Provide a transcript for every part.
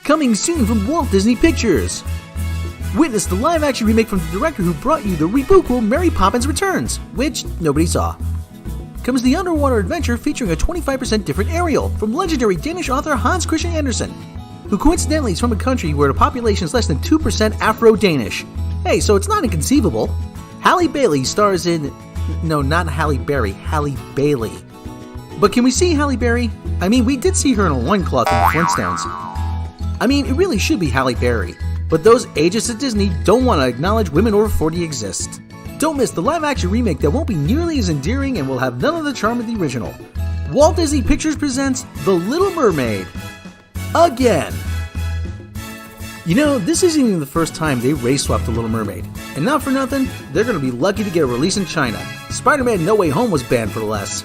Coming soon from Walt Disney Pictures. Witness the live-action remake from the director who brought you the rebootable Mary Poppins Returns, which nobody saw. Comes the underwater adventure featuring a 25% different Ariel from legendary Danish author Hans Christian Andersen, who coincidentally is from a country where the population is less than 2% Afro-Danish. Hey, so it's not inconceivable. Halle Bailey stars in... No, not Halle Berry, Halle Bailey. But can we see Halle Berry? I mean, we did see her in a loincloth in the Flintstones. I mean, it really should be Halle Berry, but those ageist at Disney don't want to acknowledge women over 40 exist. Don't miss the live-action remake that won't be nearly as endearing and will have none of the charm of the original. Walt Disney Pictures presents The Little Mermaid. Again. You know, this isn't even the first time they race-swapped The Little Mermaid. And not for nothing, they're going to be lucky to get a release in China. Spider-Man No Way Home was banned for less.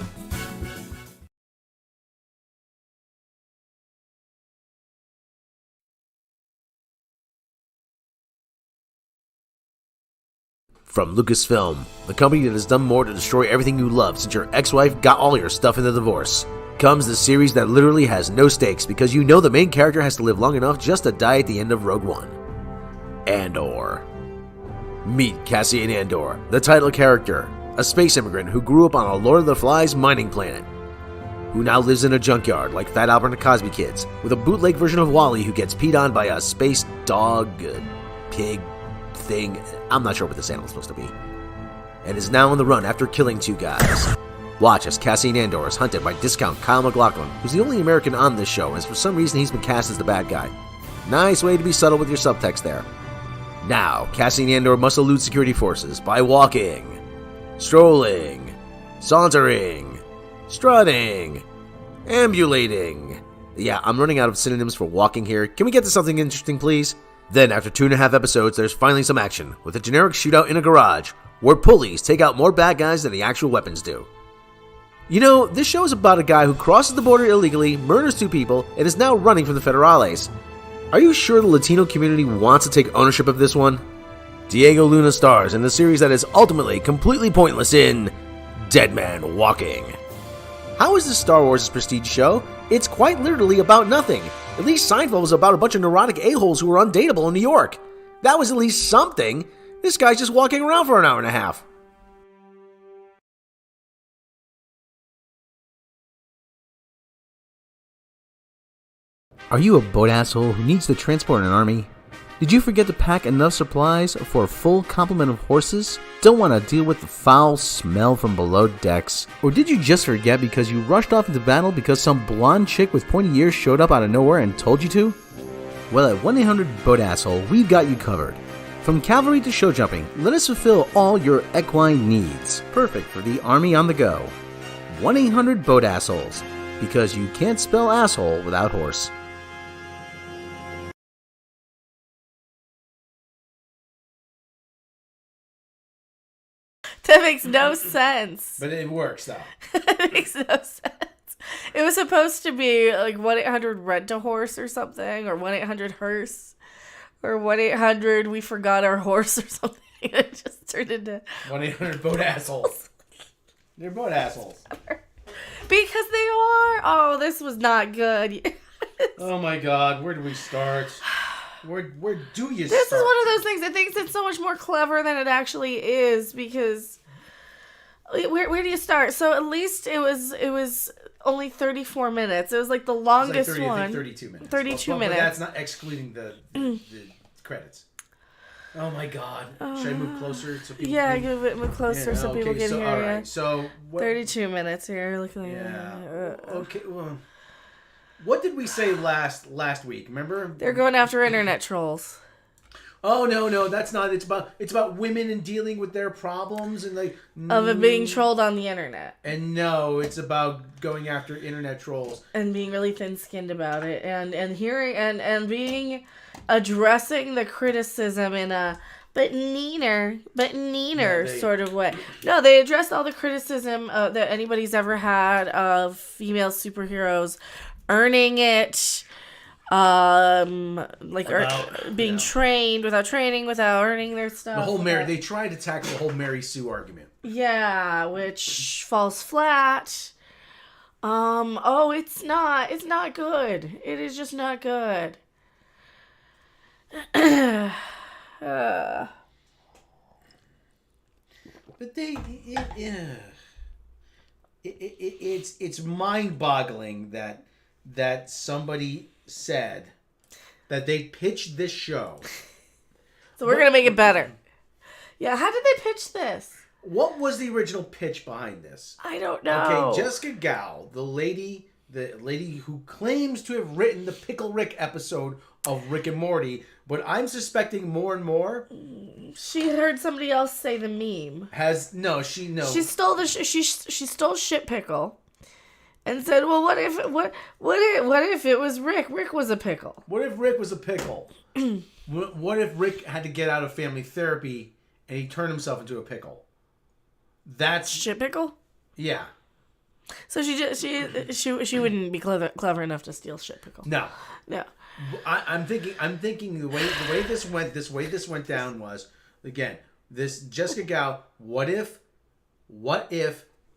From Lucasfilm, the company that has done more to destroy everything you love since your ex-wife got all your stuff in the divorce, comes the series that literally has no stakes because you know the main character has to live long enough just to die at the end of Rogue One. Andor. Meet Cassian Andor, the title character, a space immigrant who grew up on a Lord of the Flies mining planet, who now lives in a junkyard like Fat Albert and the Cosby Kids, with a bootleg version of Wally who gets peed on by a space dog, pig, thing, I'm not sure what this animal's supposed to be, and is now on the run after killing two guys. Watch as Cassian Andor is hunted by discount Kyle MacLachlan, who's the only American on this show, and for some reason he's been cast as the bad guy. Nice way to be subtle with your subtext there. Now, Cassian Andor must elude security forces by walking, strolling, sauntering, strutting, ambulating. Yeah, I'm running out of synonyms for walking here. Can we get to something interesting, please? Then, after 2.5 episodes, there's finally some action, with a generic shootout in a garage, where pulleys take out more bad guys than the actual weapons do. You know, this show is about a guy who crosses the border illegally, murders 2 people, and is now running from the Federales. Are you sure the Latino community wants to take ownership of this one? Diego Luna stars in the series that is ultimately completely pointless in Dead Man Walking. How is this Star Wars' prestige show? It's quite literally about nothing. At least Seinfeld was about a bunch of neurotic a-holes who were undateable in New York. That was at least something. This guy's just walking around for an hour and a half. Are you a boat asshole who needs to transport an army? Did you forget to pack enough supplies for a full complement of horses? Don't want to deal with the foul smell from below decks? Or did you just forget because you rushed off into battle because some blonde chick with pointy ears showed up out of nowhere and told you to? Well, at 1-800-BOAT-ASSHOLE, we've got you covered. From cavalry to show jumping, let us fulfill all your equine needs. Perfect for the army on the go. 1-800-BOAT-ASSHOLES, because you can't spell asshole without horse. That makes no sense. But it works, though. It makes no sense. It was supposed to be like 1-800-RENT-A-HORSE or something, or 1-800-HEARSE, or 1-800 we forgot our horse or something. It just turned into 1-800-BOAT-ASSHOLES. They're boat assholes. Because they are. Oh, this was not good. Oh my God, where do we start? Where do you start? This is one of those things. I think it's so much more clever than it actually is, because where do you start? So at least it was only 34 minutes. It was like the longest one. I think 32 minutes. 32 minutes. minutes. But that's not excluding the credits. Oh my God. Should I move closer so people yeah, can... move closer so people can hear all you. right. So 32 minutes here. Look like okay. Well, what did we say last week? Remember? They're going after internet trolls. Oh no, that's not. It's about women and dealing with their problems and like of it being trolled on the internet. And no, it's about going after internet trolls and being really thin-skinned about it, and hearing and being addressing the criticism in a but neener sort of way. No, they addressed all the criticism that anybody's ever had of female superheroes earning it. Being trained without training, without earning their stuff. The whole they tried to tackle the whole Mary Sue argument. Yeah, which falls flat. It's not good. It is just not good. But it's mind-boggling that somebody said that they pitched this show. So we're gonna make it better. Yeah, how did they pitch this? What was the original pitch behind this? I don't know. Okay, Jessica Gao, the lady who claims to have written the Pickle Rick episode of Rick and Morty, but I'm suspecting more and more. She had heard somebody else say the meme. She stole she stole shit pickle, and said, "Well, what if it was Rick? Rick was a pickle. What if Rick was a pickle? What if Rick had to get out of family therapy and he turned himself into a pickle? That's shit pickle. Yeah. So she wouldn't be clever enough to steal shit pickle. No. I'm thinking the way this went down was, again, this Jessica Gao. What if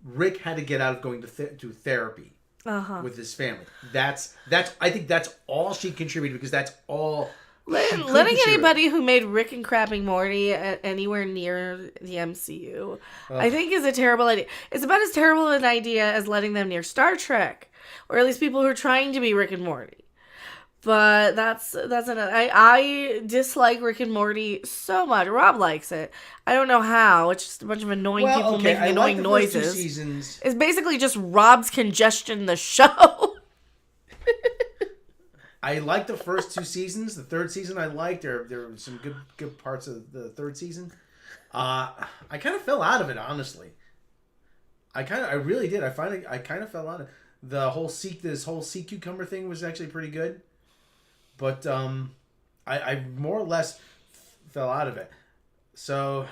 Rick had to get out of going to therapy with his family? I think that's all she contributed, because that's all. Letting anybody who made Rick and Crapping Morty anywhere near the MCU, I think, is a terrible idea. It's about as terrible an idea as letting them near Star Trek, or at least people who are trying to be Rick and Morty. But that's another. I dislike Rick and Morty so much. Rob likes it. I don't know how. It's just a bunch of annoying people making annoying noises. First 2 seasons. It's basically just Rob's congestion. The show. I liked the first 2 seasons. The third season I liked. There were some good parts of the third season. I kind of fell out of it, honestly. I really did. I kind of fell out of it. This whole sea cucumber thing was actually pretty good. But I more or less fell out of it. So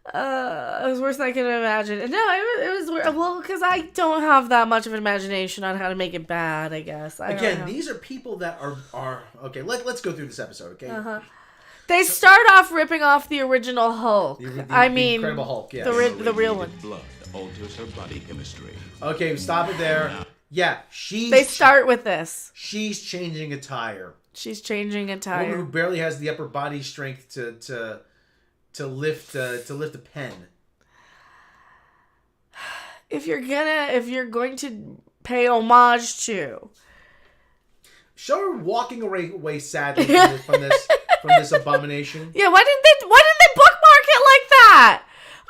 it was worse than I could imagine. No, it was well, because I don't have that much of an imagination on how to make it bad, I guess. Again, these are people that are okay. Let's go through this episode, okay? They start off ripping off the original Hulk. The Incredible Hulk, yes. The real one. Blood alters her body chemistry. Okay, stop it there. Yeah, They start with this. She's changing a tire. She's changing a A tire. woman who barely has the upper body strength to lift a pen. If you're going to pay homage to, show her walking away sadly from this abomination. Yeah, why didn't they bookmark it like that?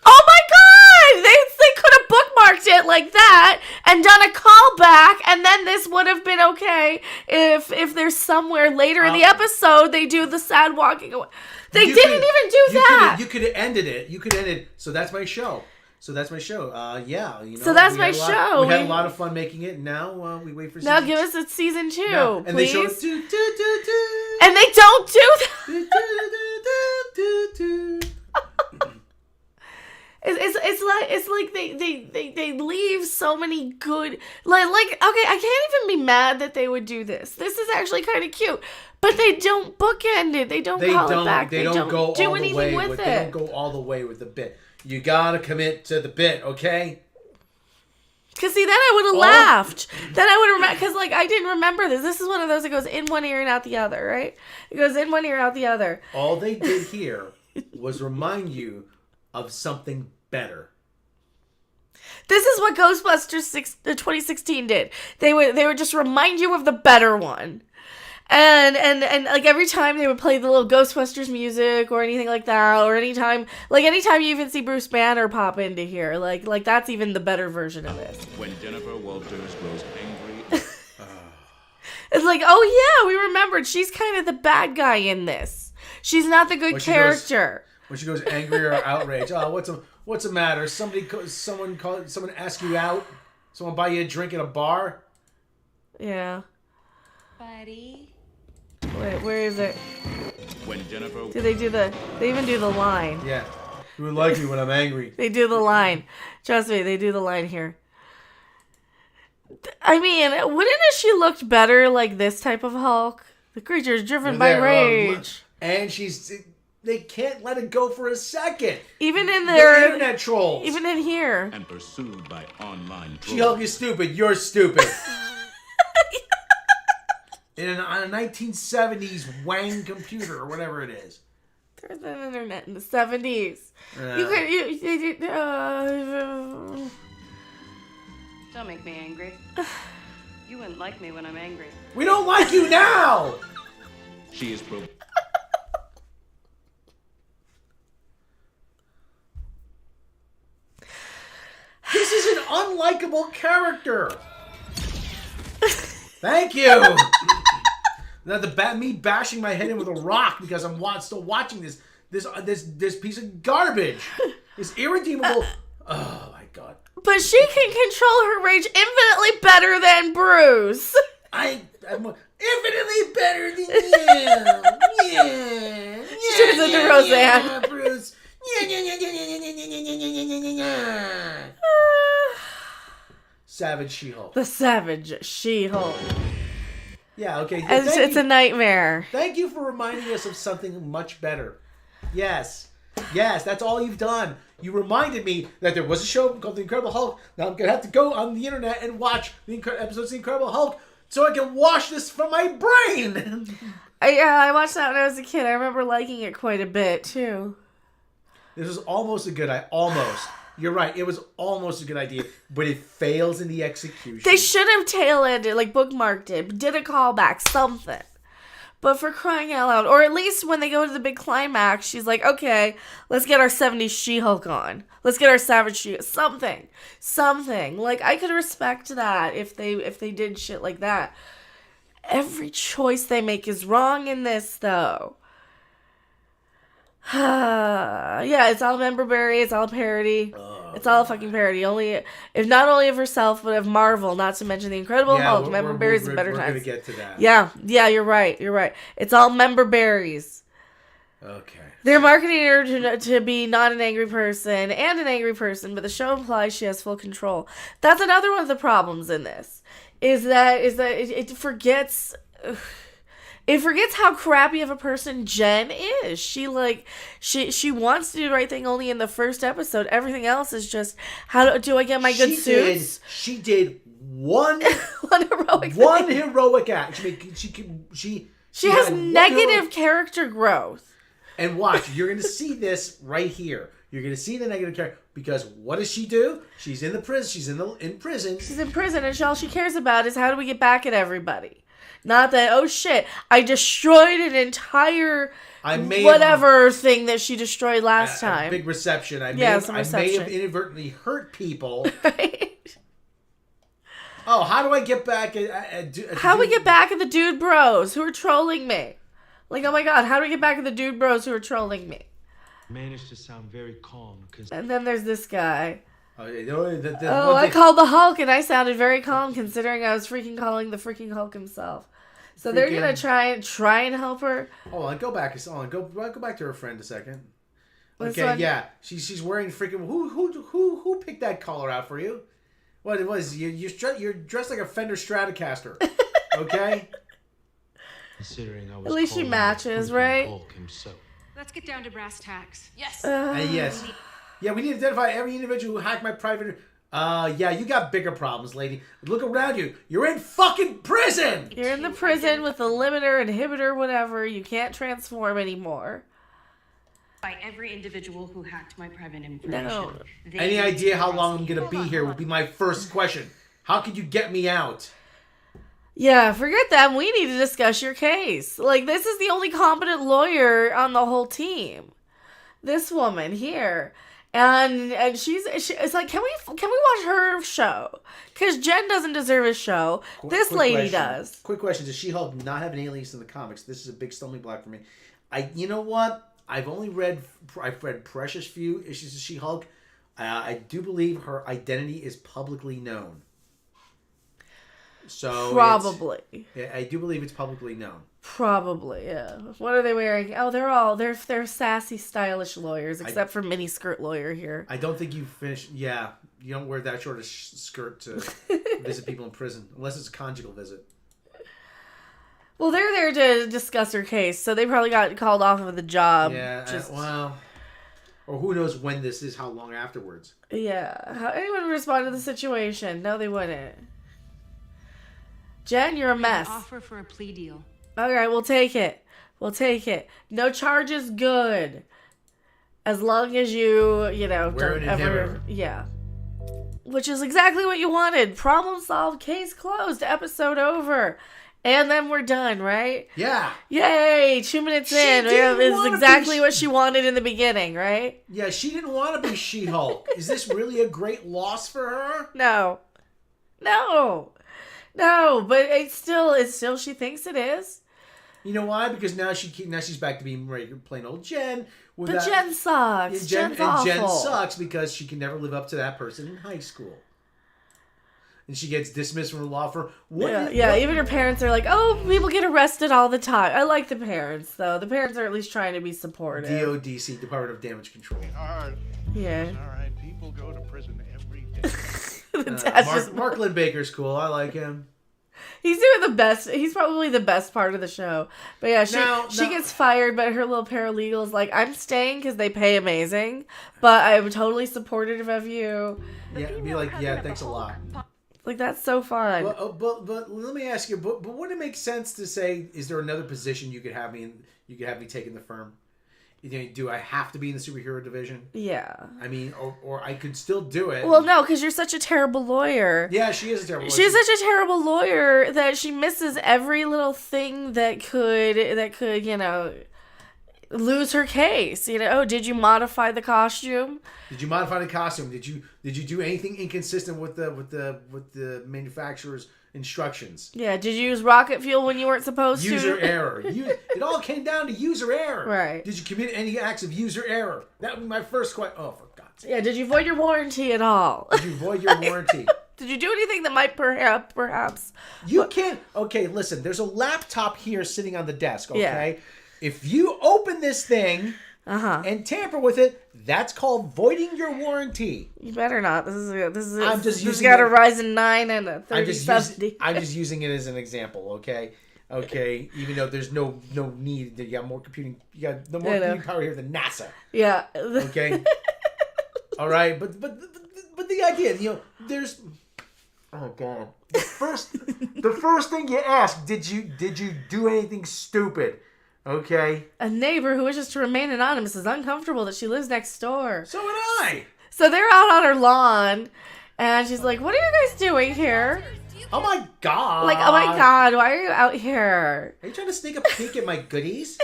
Oh my god! They could have bookmarked it like that and done a callback, and then this would have been okay if there's somewhere later in the episode they do the sad walking away. They didn't even do that. You could have ended it. So that's my show. Yeah. So that's my show. We had a lot of fun making it. And now we wait for season. Now give us a season 2, and please. they show us and they don't do that. It's like they leave so many good like okay, I can't even be mad that they would do this. This is actually kind of cute, but they don't bookend it. They don't call it back. They don't go do all anything the way with it. They don't go all the way with the bit. You gotta commit to the bit, okay? Cause see, then I would have laughed. Then I would have remember, cause like I didn't remember this. This is one of those that goes in one ear and out the other, right? It goes in one ear, out the other. All they did here was remind you of something better. This is what Ghostbusters 2016 did. They would just remind you of the better one. And like every time they would play the little Ghostbusters music or anything like that, or anytime you even see Bruce Banner pop into here, like that's even the better version of this. When Jennifer Walters grows angry, it's like, oh yeah, we remembered she's kind of the bad guy in this. She's not the good character. When she goes angry or outraged, what's the matter? Someone ask you out? Someone buy you a drink at a bar? Yeah. Buddy. Wait, where is it? when Jennifer... They even do the line. Yeah. You would like me when I'm angry. They do the line. Trust me, they do the line here. I mean, wouldn't she looked better like this type of Hulk? The creature is driven by rage. And they can't let it go for a second. Even in They're internet trolls. Even in here. And pursued by online trolls. She-Hulk is stupid. You're stupid. on a 1970s Wang computer or whatever it is. There's an internet in the 70s. Yeah. Don't make me angry. You wouldn't like me when I'm angry. We don't like you now! She is This is an unlikable character. Thank you. Now me bashing my head in with a rock because I'm still watching this piece of garbage. This irredeemable. Oh my god. But she can control her rage infinitely better than Bruce. I'm infinitely better than you. Yeah. She turns into Roseanne. Yeah, Bruce. Savage She-Hulk. The Savage She-Hulk. Yeah, okay. And it's a nightmare. Thank you for reminding us of something much better. Yes. Yes, that's all you've done. You reminded me that there was a show called The Incredible Hulk. Now I'm going to have to go on the internet and watch the episodes of The Incredible Hulk so I can wash this from my brain. I watched that when I was a kid. I remember liking it quite a bit, too. This was almost a good idea. Almost. You're right. It was almost a good idea, but it fails in the execution. They should have tail-ended, like bookmarked it, did a callback, something. But for crying out loud, or at least when they go to the big climax, she's like, okay, let's get our 70s She-Hulk on. Let's get our Savage She-Hulk. Something. Like, I could respect that if they did shit like that. Every choice they make is wrong in this, though. Yeah, it's all memberberry, it's all parody. It's all a fucking parody. If not only of herself, but of Marvel, not to mention the Incredible Hulk. Memberberries and better times. We're gonna get to that. Yeah, you're right. It's all memberberries. Okay. They're marketing her to be not an angry person and an angry person, but the show implies she has full control. That's another one of the problems in this. Is that it forgets. It forgets how crappy of a person Jen is. She wants to do the right thing only in the first episode. Everything else is just, how do I get my good suits? She did one one heroic act. She has had negative character growth. And watch, you're going to see this right here. You're going to see the negative character because what does she do? She's in the prison. She's in prison. She's in prison, and all she cares about is how do we get back at everybody. Not that, oh shit, I destroyed an entire thing that she destroyed last time. Big reception. I may have inadvertently hurt people. Right. Oh, how do I get back how do we get back at the dude bros who are trolling me? Like, oh my god, how do we get back at the dude bros who are trolling me? Managed to sound very calm. And then there's this guy. I I called the Hulk and I sounded very calm considering I was freaking calling the freaking Hulk himself. So they're gonna try and help her. Hold on, go back to her friend a second. This Okay, one? yeah, she's wearing freaking. Who picked that collar out for you? What it was? You're dressed like a Fender Stratocaster. Okay. Considering I was At least she matches, right? Hulk himself. Let's get down to brass tacks. Yes. Yes. Yeah, we need to identify every individual who hacked my private. Yeah, you got bigger problems, lady. Look around you. You're in fucking prison! You're in the prison with a limiter, inhibitor, whatever. You can't transform anymore. By every individual who hacked my private information. No. Any idea how long I'm gonna be here would be my first question. How could you get me out? Yeah, forget that. We need to discuss your case. Like, this is the only competent lawyer on the whole team. This woman here. And she's like, can we watch her show? Because Jen doesn't deserve a show. This lady does. Quick question: does She-Hulk not have an alias in the comics? This is a big stumbling block for me. You know what? I've read precious few issues of She-Hulk. I do believe her identity is publicly known. So Probably. I do believe it's publicly known. Probably, yeah. What are they wearing? Oh, they're sassy, stylish lawyers, except for miniskirt lawyer here. I don't think you finished. Yeah, you don't wear that short a skirt to visit people in prison, unless it's a conjugal visit. Well, they're there to discuss her case, so they probably got called off of the job. Yeah, well, or who knows when this is, how long afterwards. Yeah. How anyone would respond to the situation? No, they wouldn't. Jen, you're a mess. Offer for a plea deal. All right, we'll take it. We'll take it. No charges, good. As long as you know, We're don't an ever... inhibitor. Yeah. Which is exactly what you wanted. Problem solved, case closed, episode over. And then we're done, right? Yeah. Yay! 2 minutes in. didn't It's wanna exactly be- what she wanted in the beginning, right? Yeah, she didn't want to be She-Hulk. Is this really a great loss for her? No. But it's still she thinks it is. You know why? Because now she's back to being regular, plain old Jen. But Jen sucks. Jen's awful. Jen sucks because she can never live up to that person in high school. And she gets dismissed from the law firm. Even her parents are like, oh, people get arrested all the time. I like the parents, though. The parents are at least trying to be supportive. DODC, Department of Damage Control. Hard. Yeah. All right, people go to prison every day. The dad's just... Mark Lindbaker's cool. I like him. He's doing the best. He's probably the best part of the show. But yeah, she gets fired, but her little paralegal's like, I'm staying because they pay amazing, but I'm totally supportive of you. Yeah, be like, yeah, thanks a lot. Like, that's so fun. But let me ask you, but would it make sense to say, is there another position you could have me take in the firm? Do I have to be in the superhero division? Yeah. I mean, or I could still do it. Well, no, because you're such a terrible lawyer. Yeah, she is a terrible lawyer. She's such a terrible lawyer that she misses every little thing that could, lose her case. Oh, did you modify the costume? Did you modify the costume? Did you do anything inconsistent with the manufacturer's instructions? Yeah, did you use rocket fuel when you weren't supposed to? User error. It all came down to user error. Right. Did you commit any acts of user error? That was my first question. Oh, for God's sake. Yeah, did you void your warranty at all? Did you void your warranty? Did you do anything that might perhaps... You can't... Okay, listen. There's a laptop here sitting on the desk, okay? Yeah. If you open this thing and tamper with it, that's called voiding your warranty. You better not. This has using got a it- Ryzen 9 and a 3070. I'm just using it as an example, okay? Okay, even though there's no need, you got more computing computing power here than NASA. Yeah. Okay. All right, but the idea, there's. Oh God. The first thing you ask, did you do anything stupid? Okay. A neighbor who wishes to remain anonymous is uncomfortable that she lives next door. So am I. So they're out on her lawn, and she's like, "What are you guys doing here?" Oh my God. Like, "Oh my God, why are you out here?" Are you trying to sneak a peek at my goodies?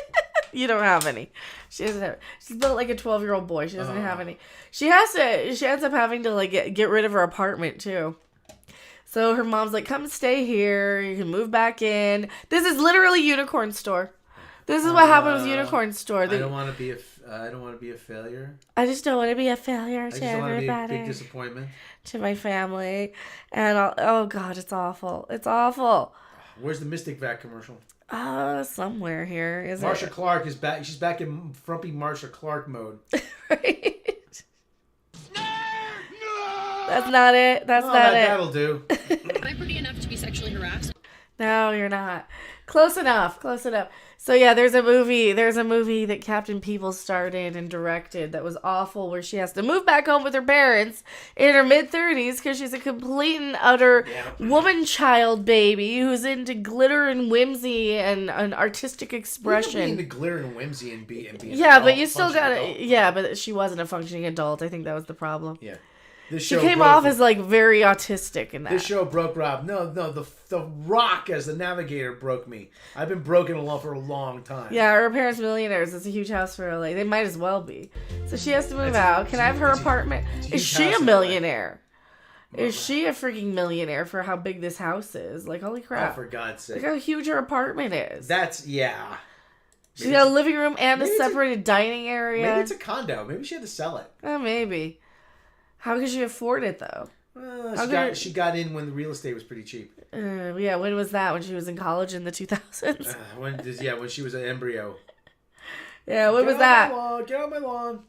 You don't have any. She doesn't have. She's built like a 12-year-old boy. She doesn't have any. She ends up having to like get rid of her apartment too. So her mom's like, "Come stay here. You can move back in." This is literally Unicorn Store. This is what happened with Unicorn Store. I don't want to be a failure. I just don't want to be a failure I to just want to be a everybody, big disappointment. to my family, and oh God, it's awful. It's awful. Where's the Mystic Vac commercial? Somewhere here is Marsha it? Clark is back. She's back in frumpy Marsha Clark mode. Right? That's not it. That's not it. That'll do. Am I pretty enough to be sexually harassed? No, you're not. Close enough. So yeah, there's a movie that Captain People starred in and directed that was awful, where she has to move back home with her parents in her mid-30s because she's a complete and utter woman-child baby who's into glitter and whimsy and an artistic expression. Into glitter and whimsy and be Yeah, but you still gotta... Yeah, but she wasn't a functioning adult. I think that was the problem. Yeah. She came off as like very autistic in that. This show broke Rob. No, the Rock as the navigator broke me. I've been broken along for a long time. Yeah, her parents millionaires. It's a huge house for LA. They might as well be. So she has to move out. Can I have her apartment? Is she a millionaire? Is she a freaking millionaire for how big this house is? Like, holy crap. Oh, for God's sake. Look how huge her apartment is. Yeah. She's got a living room and a separated dining area. Maybe it's a condo. Maybe she had to sell it. Maybe. How could she afford it, though? She got in when the real estate was pretty cheap. Yeah, when was that? When she was in college in the 2000s? When she was an embryo. Yeah, when was that? Get on my lawn.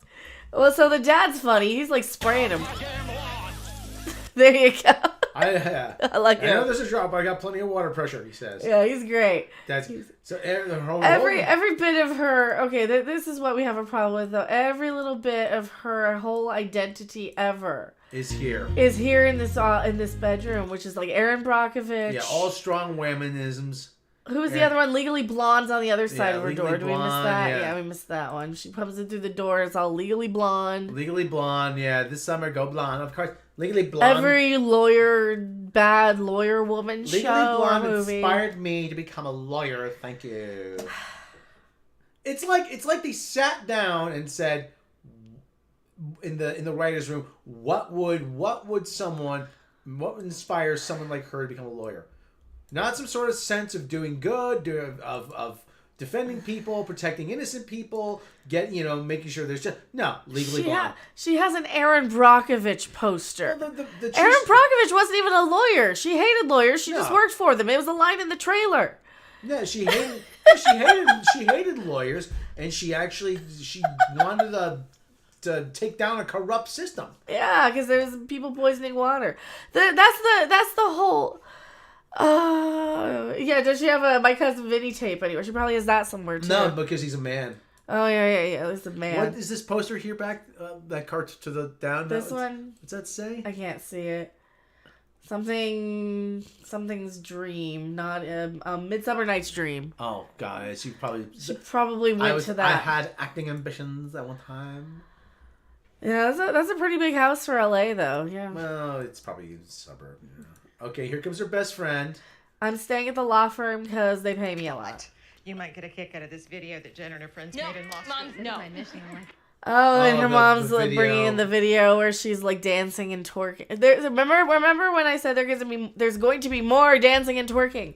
Well, so the dad's funny. He's like spraying him. There you go. I like I know him. there's a drop, but I got plenty of water pressure, he says. Yeah, he's great. That's so Every bit of her. Okay, this is what we have a problem with though. Every little bit of her whole identity ever is here in this bedroom, which is like Erin Brockovich. Yeah, all strong womanisms. Who was the other one? Legally Blonde's on the other side of her door. Do we miss Blonde, that? yeah. We missed that one. She comes in through the door. It's all Legally Blonde. Legally Blonde, yeah. This summer, go blonde. Of course, Legally Blonde. Every bad lawyer woman Legally show Blonde or movie. inspired me to become a lawyer. Thank you. It's like they sat down and said in the writers' room, what would inspire someone like her to become a lawyer? Not some sort of sense of doing good, of defending people, protecting innocent people, making sure there's just legally blonde. She has an Erin Brockovich poster. Well, Erin Brockovich wasn't even a lawyer. She hated lawyers. She just worked for them. It was a line in the trailer. Yeah, she hated she hated lawyers, and she wanted to take down a corrupt system. Yeah, because there's people poisoning water. That's the whole. Yeah. Does she have a My Cousin Vinny tape anywhere? She probably has that somewhere too. No, because he's a man. Oh yeah. There's a man. What is this poster here back? That cart to the down. This one. What's that say? I can't see it. Something's Dream, not Midsummer Night's Dream. Oh, guys, she probably went to that. I had acting ambitions at one time. Yeah, that's a pretty big house for LA, though. Yeah. Well, it's probably a suburb. Yeah. Okay, here comes her best friend. I'm staying at the law firm because they pay me a lot. You might get a kick out of this video that Jen and her friends No, made in Las Mom, Vegas. no. Oh, and her the mom's like video. bringing in the video where she's like dancing and twerking. Remember when I said there's going to be more dancing and twerking?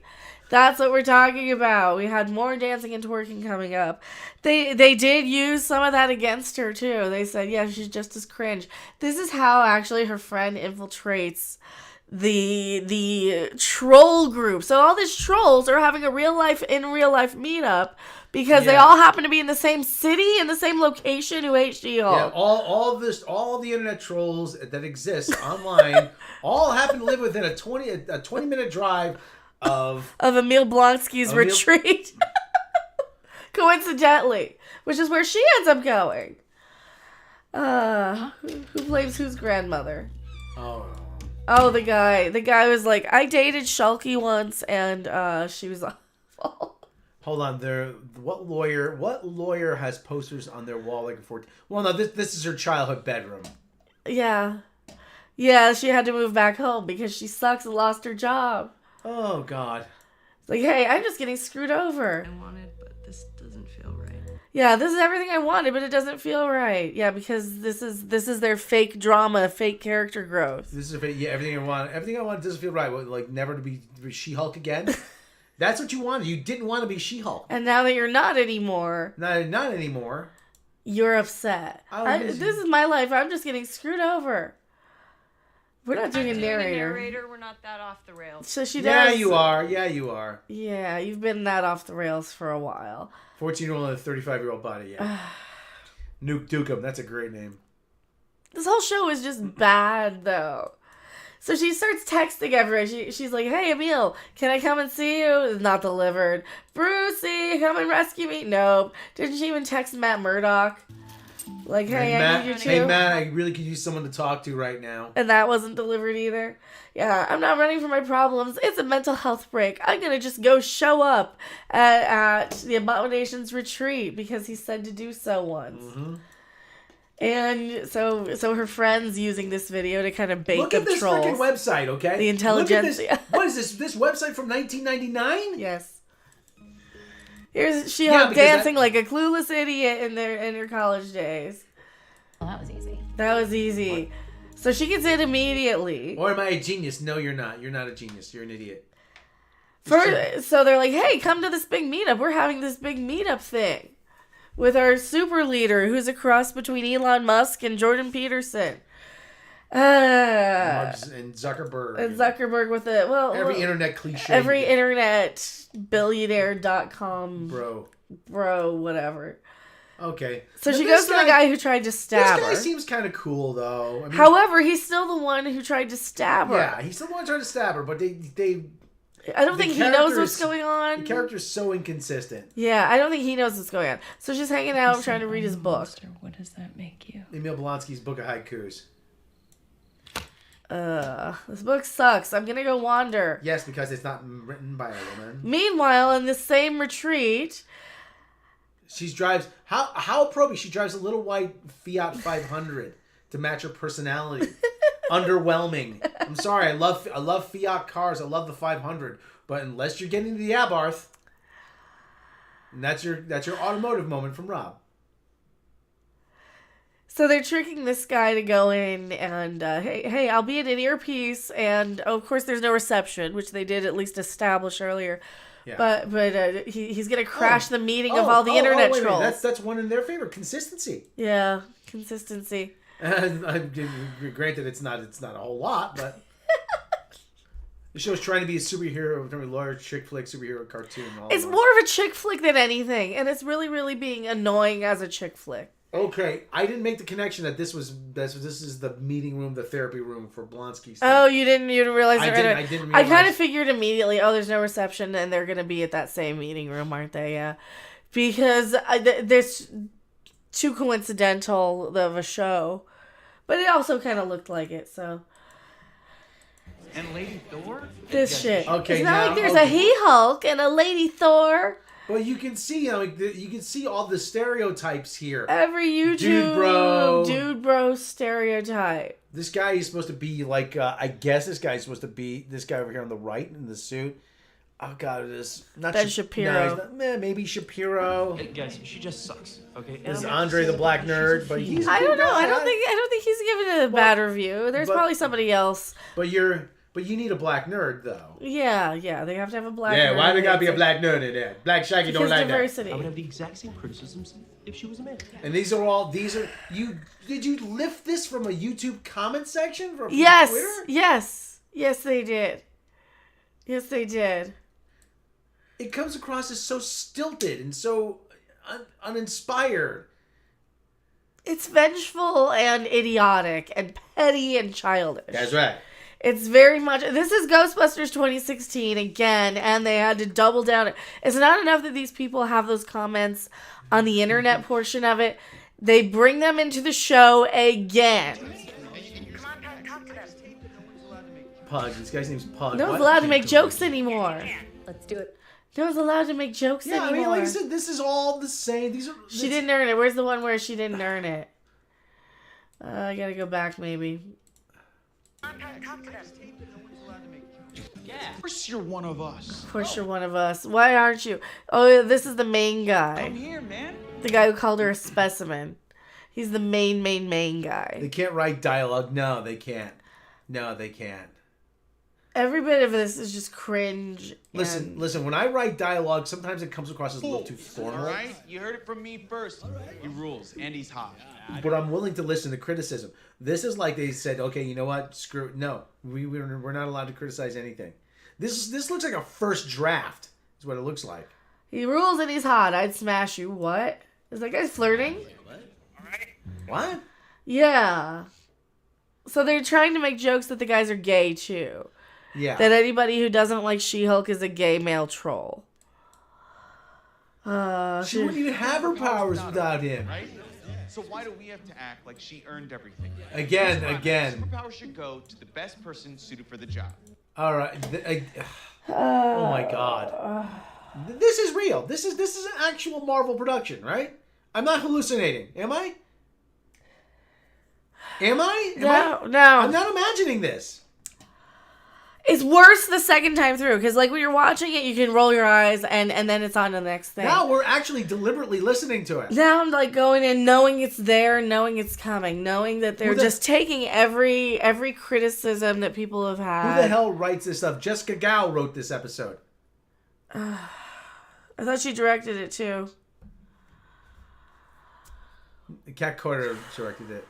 That's what we're talking about. We had more dancing and twerking coming up. They did use some of that against her too. They said, yeah, she's just as cringe. This is how actually her friend infiltrates the troll group. So all these trolls are having a real life meetup because they all happen to be in the same city, in the same location who hate She-Hulk. Yeah, all the internet trolls that exist online all happen to live within a 20-minute drive of Emil Blonsky's retreat. Coincidentally, which is where she ends up going. Who blames whose grandmother? Oh, the guy was like, I dated Shulky once, and she was awful. Hold on, what lawyer has posters on their wall like a 14? Well, no, this is her childhood bedroom. Yeah, she had to move back home because she sucks and lost her job. Oh God. It's like, hey, I'm just getting screwed over. I wanted, but this doesn't feel right. Yeah, this is everything I wanted, but it doesn't feel right. Yeah, because this is their fake drama, fake character growth. This is everything I want. Everything I want doesn't feel right. Like never to be She-Hulk again. That's what you wanted. You didn't want to be She-Hulk. And now that you're not anymore. Not anymore. You're upset. This is my life. I'm just getting screwed over. We're not doing a narrator. We're not that off the rails. So she does. Yeah, you are. Yeah, you've been that off the rails for a while. 14-year-old and a 35-year-old body, yeah. Nuke Dukem, that's a great name. This whole show is just bad, though. So she starts texting everyone. She's like, hey, Emil, can I come and see you? It's not delivered. Brucey, come and rescue me. Nope. Didn't she even text Matt Murdock? Like, hey, I need you too. Hey, Matt, I really could use someone to talk to right now. And that wasn't delivered either. Yeah, I'm not running from my problems. It's a mental health break. I'm going to just go show up at the Abomination's retreat because he said to do so once. Mm-hmm. And so her friend's using this video to kind of bait Look them at this trolls. freaking website, okay? The intelligentsia. What is this? This website from 1999? Yes. Here's She-Hulk dancing like a clueless idiot in her college days. Well, that was easy. That was easy. What? So she gets in immediately. Or am I a genius? No, you're not. You're not a genius. You're an idiot. So they're like, hey, come to this big meetup. We're having this big meetup thing with our super leader who's a cross between Elon Musk and Jordan Peterson. And Zuckerberg. And Zuckerberg with it. Every internet cliche. Every internet billionaire.com. Bro, Whatever. Okay. So Now, she this goes to the guy who tried to stab This guy her. seems kind of cool, though. I mean, However, he's still the one who tried to stab her. yeah, he's the one trying to stab her, but they I don't the think he knows character what's is- going on. the character's so inconsistent. Yeah, I don't think he knows what's going on. So she's hanging out trying to read his book. What does that make you? Emil Blonsky's Book of Haikus. This book sucks. I'm gonna go wander. Yes, because it's not written by a woman. Meanwhile, in the same retreat, She drives how appropriate. She drives a little white Fiat 500 to match her personality. Underwhelming. I'm sorry. I love Fiat cars. I love the 500. But unless you're getting to the Abarth, and that's your automotive moment from Rob. so they're tricking this guy to go in and hey, I'll be in an earpiece, and of course there's no reception, which they did at least establish earlier. Yeah. But he's gonna crash the meeting of all the internet wait a minute. trolls. That's one in their favor. Consistency. Yeah, consistency. And granted, it's not a whole lot, but the show's trying to be a superhero, a large chick flick superhero cartoon. It's more of a chick flick than anything, and it's really, really being annoying as a chick flick. Okay, I didn't make the connection that this is the meeting room, the therapy room for Blonsky. Oh, you didn't realize I it right didn't- away. I didn't I kind realize- of figured immediately, oh, there's no reception, and they're going to be at that same meeting room, aren't they? Yeah. Because there's too coincidental of a show. But it also kind of looked like it, so. And Lady Thor? This shit. Okay, it's not now- like there's okay. a He-Hulk and a Lady Thor. But you can see, you can see all the stereotypes here. Every YouTube dude bro stereotype. This guy is supposed to be like, I guess this guy's supposed to be this guy over here on the right in the suit. Oh God, it is not Ben Sha- Shapiro. No, he's not, maybe Shapiro. Hey, guys, she just sucks. Okay. This is Andre the Black Nerd, but he's. a I good don't know. guy. I don't think he's giving it a bad review. There's but- probably somebody else. But you need a black nerd though. Yeah, they have to have a black. Yeah, nerd why they gotta who be a hates black nerd in there? Black Shaggy it. don't Because like diversity. I would have the exact same criticisms if she was a man. that. And these are you. Did you lift this from a YouTube comment section from Yes, Twitter? yes, they did. Yes, they did. It comes across as so stilted and so uninspired. It's vengeful and idiotic and petty and childish. That's right. It's very much. This is Ghostbusters 2016 again, and they had to double down. It's not enough that these people have those comments on the internet portion of it. They bring them into the show again. Pug. This guy's name's Pug. No one's What? allowed to make jokes anymore. Let's do it. No one's allowed to make jokes Yeah, I anymore. mean, like I said, this is all the same. She didn't earn it. Where's the one where she didn't earn it? I gotta go back, maybe. Of course you're one of us. Of course, you're one of us. Why aren't you? Oh, this is the main guy. Come here, man. The guy who called her a specimen. He's the main guy. They can't write dialogue. No, they can't. Every bit of this is just cringe. Listen. When I write dialogue, sometimes it comes across as a little too formal. All right, you heard it from me first. He rules, and he's hot. But I'm willing to listen to criticism. This is like they said, okay, you know what? Screw it. No, we're not allowed to criticize anything. This looks like a first draft. Is what it looks like. He rules and he's hot. I'd smash you. What? Is that guy flirting? What? Yeah. So they're trying to make jokes that the guys are gay too. Yeah. That anybody who doesn't like She-Hulk is a gay male troll. She wouldn't even have her powers without him. Right? So why do we have to act like she earned everything? Again. Superpower should go to the best person suited for the job. All right. Oh my God. This is real. This is an actual Marvel production, right? I'm not hallucinating, am I? Am I? No. I'm not imagining this. It's worse the second time through, because like when you're watching it, you can roll your eyes and then it's on to the next thing. Now we're actually deliberately listening to it. Now I'm like going in, knowing it's there, knowing it's coming, knowing that they're just taking every criticism that people have had. Who the hell writes this stuff? Jessica Gao wrote this episode. I thought she directed it too. Kat Carter directed it.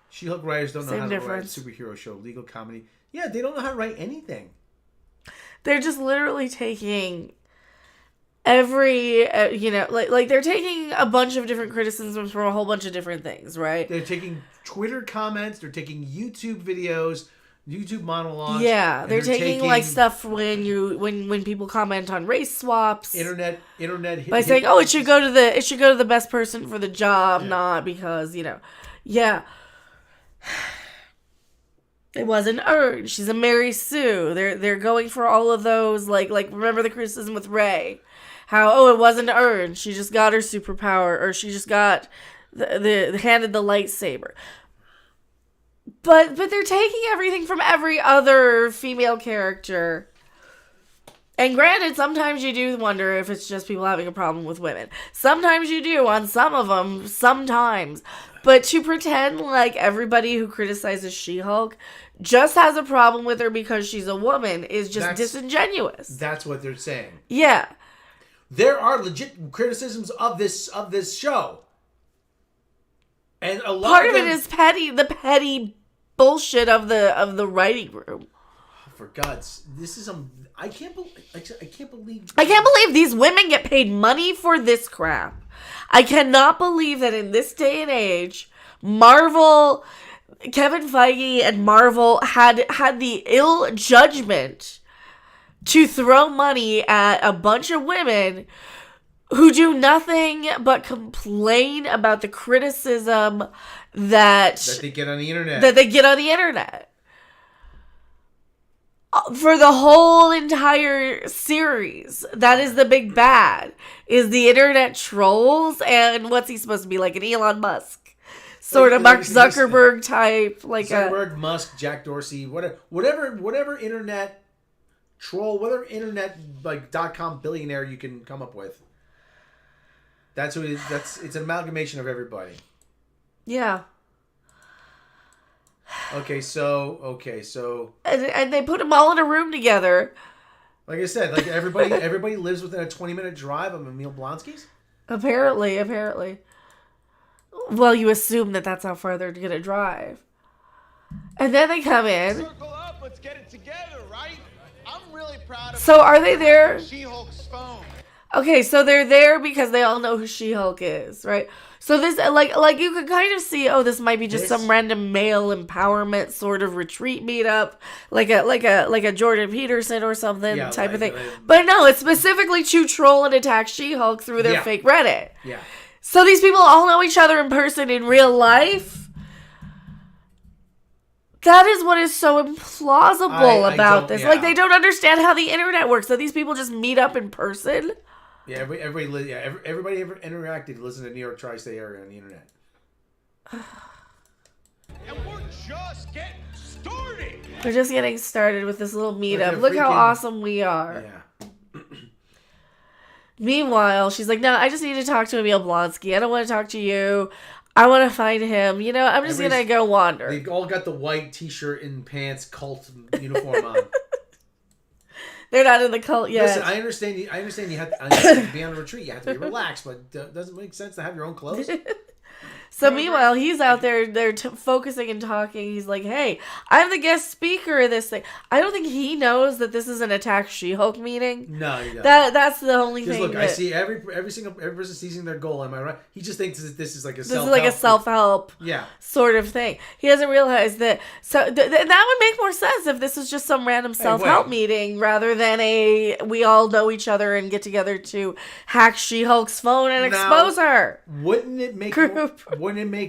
She-Hulk writers don't know Same how difference. to write a superhero show, legal comedy. Yeah, they don't know how to write anything. They're just literally taking every like they're taking a bunch of different criticisms from a whole bunch of different things, right? They're taking Twitter comments, they're taking YouTube videos, YouTube monologues. Yeah, they're taking like stuff when people comment on race swaps, internet by saying, "Oh, it should go to the best person for the job, not because yeah." It wasn't earned. She's a Mary Sue. They're going for all of those like remember the criticism with Ray, how it wasn't earned. She just got her superpower, or she just got the handed the lightsaber. But they're taking everything from every other female character. And granted, sometimes you do wonder if it's just people having a problem with women. Sometimes you do on some of them, sometimes. But to pretend like everybody who criticizes She-Hulk just has a problem with her because she's a woman is just disingenuous. That's what they're saying. Yeah. There are legit criticisms of this show. And a lot part of it is petty bullshit of the writing room. For God's, this is I can't believe these women get paid money for this crap. I cannot believe that in this day and age, Marvel, Kevin Feige and Marvel had the ill judgment to throw money at a bunch of women who do nothing but complain about the criticism that they get on the internet. For the whole entire series, that is the big bad, is the internet trolls. And what's he supposed to be, like an Elon Musk? Sort of Mark Zuckerberg type. Zuckerberg, Musk, Jack Dorsey, whatever internet troll, whatever internet .com billionaire you can come up with. That's who it is. It's an amalgamation of everybody. Yeah. Okay, so and they put them all in a room together. Like I said, like everybody lives within a 20-minute drive of Emil Blonsky's. Apparently. Well, you assume that that's how far they're gonna drive, and then they come in. Circle up, let's get it together, right? I'm really proud of. So are they there? She-Hulk's phone. Okay, so they're there because they all know who She-Hulk is, right? So this, like you could kind of see, this might be just some random male empowerment sort of retreat meetup, like a Jordan Peterson or something type of thing. But no, it's specifically to troll and attack She-Hulk through their fake Reddit. Yeah. So these people all know each other in person in real life. That is what is so implausible about this. Like, they don't understand how the internet works. So these people just meet up in person. Yeah, everybody ever interacted, listen to New York Tri-State area on the internet. And we're just getting started. We're just getting started with this little meetup. Look how awesome we are. Yeah. Meanwhile, she's like, no, I just need to talk to Emil Blonsky. I don't want to talk to you. I want to find him. I'm just going to go wander. They all got the white t-shirt and pants cult uniform on. They're not in the cult yet. Listen, I understand you have to be on a retreat. You have to be relaxed, but doesn't it make sense to have your own clothes? So meanwhile, he's out there, they're focusing and talking. He's like, hey, I'm the guest speaker of this thing. I don't think he knows that this is an Attack She-Hulk meeting. No, he doesn't. That's the only thing. Look, I see every person seizing their goal. Am I right? He just thinks that this is like a self-help sort of thing. He doesn't realize that. So that would make more sense if this is just some random self-help meeting rather than we all know each other and get together to hack She-Hulk's phone and expose her. Wouldn't it make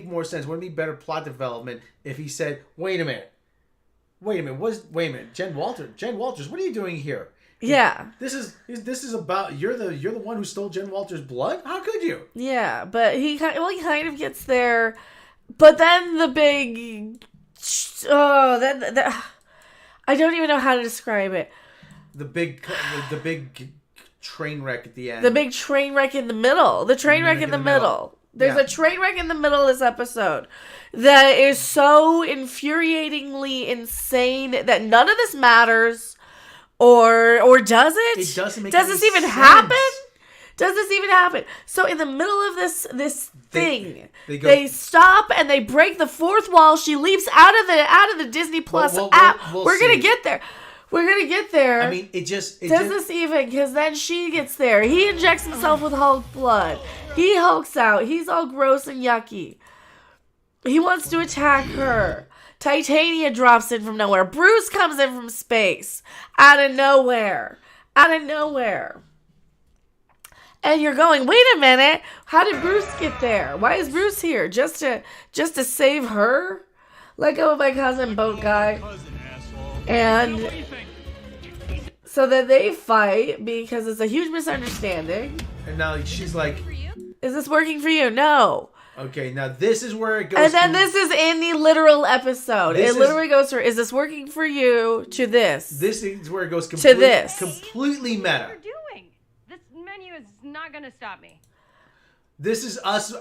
more sense? Wouldn't it be better plot development if he said, wait a minute, Jen Walters, what are you doing here? Yeah. This is about you're the one who stole Jen Walters' blood? How could you? Yeah, but he kind of gets there, but then the big I don't even know how to describe it. The big train wreck at the end. The big train wreck in the middle. The train wreck in the middle. There's a train wreck in the middle of this episode that is so infuriatingly insane that none of this matters, or does it? It doesn't make Does any this even sense. happen? Does this even happen? So in the middle of this thing, they stop and they break the fourth wall. She leaps out of the Disney Plus app. We're gonna get there. We're gonna get there. I mean, it does this even? Because then she gets there. He injects himself with Hulk blood. He hulks out. He's all gross and yucky. He wants to attack her. Titania drops in from nowhere. Bruce comes in from space. Out of nowhere. Out of nowhere. And you're going, wait a minute. How did Bruce get there? Why is Bruce here? Just to save her? Let go of my cousin, boat guy. And so then they fight because it's a huge misunderstanding. And now she's like, is this working for you? No. Okay, now this is where it goes. And then this is in the literal episode. It literally goes from, is this working for you, to this. This is where it goes to this. Completely meta. What are you doing? This menu is not going to stop me. This is us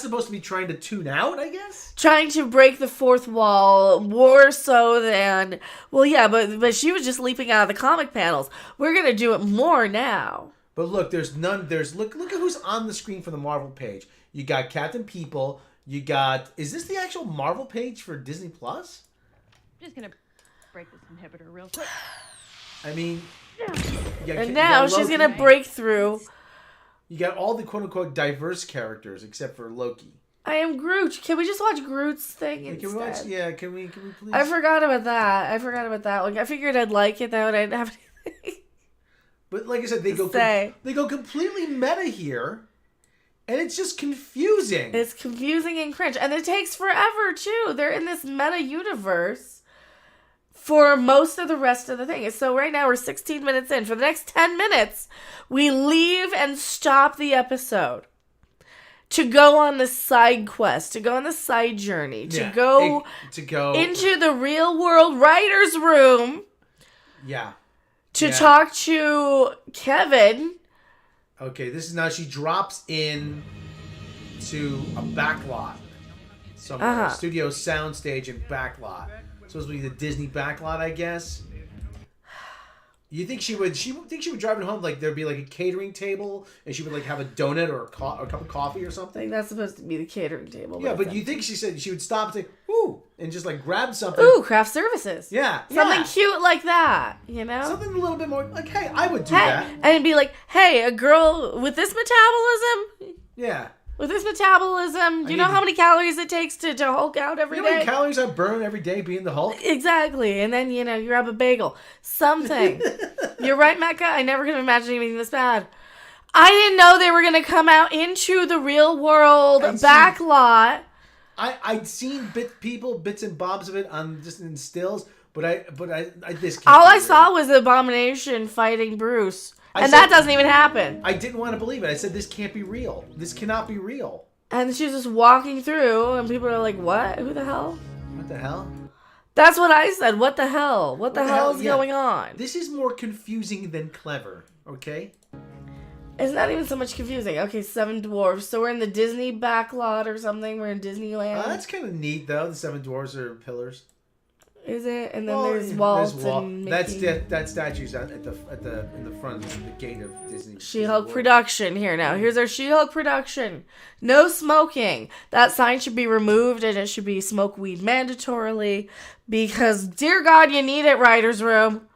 supposed to be trying to tune out, I guess? Trying to break the fourth wall more so than... Well, yeah, but she was just leaping out of the comic panels. We're going to do it more now. But look, look at who's on the screen for the Marvel page. You got Captain People. You got... Is this the actual Marvel page for Disney Plus? I'm just going to break this inhibitor real quick. I mean... And now she's going to break through... You got all the quote-unquote diverse characters except for Loki. I am Groot. Can we just watch Groot's thing instead? Can we please? I forgot about that. Like, I figured I'd like it, though, and I didn't have anything. But like I said, they go completely meta here, and it's just confusing. It's confusing and cringe. And it takes forever, too. They're in this meta universe for most of the rest of the thing. So right now we're 16 minutes in. For the next 10 minutes, we leave and stop the episode to go on the side quest, to go on the side journey, to go into the real world writer's room. Yeah. To talk to Kevin. Okay, this is now she drops in to a backlot somewhere. A studio soundstage and backlot. Supposed to be the Disney backlot, I guess. You think she would drive it home, like there'd be like a catering table and she would like have a donut or a cup of coffee or something? I think that's supposed to be the catering table. Yeah, but you think she said she would stop and say, ooh, and just like grab something. Ooh, craft services. Yeah. Something cute like that, you know? Something a little bit more like, hey, I would do that. And it'd be like, hey, a girl with this metabolism? Yeah. With this metabolism, do you know how many calories it takes to Hulk out every day? You know how many calories I burn every day being the Hulk? Exactly. And then, you grab a bagel. Something. You're right, Mecca. I never could have imagined anything this bad. I didn't know they were going to come out into the real world backlot. I'd seen bits and bobs of it on just in stills, but this can't all I saw was Abomination fighting Bruce. That doesn't even happen. I didn't want to believe it. I said, this can't be real. This cannot be real. And she's just walking through, and people are like, what? Who the hell? What the hell? That's what I said. What the hell? What the hell is going on? This is more confusing than clever, okay? It's not even so much confusing. Okay, 7 dwarves. So we're in the Disney backlot or something. We're in Disneyland. That's kind of neat, though. The 7 dwarves are pillars. Is it? And then there's Walt and Mickey. That statue's in the front of the gate of Disney. She-Hulk production here now. Here's our She-Hulk production. No smoking. That sign should be removed and it should be smoke weed mandatorily because, dear God, you need it, writer's room.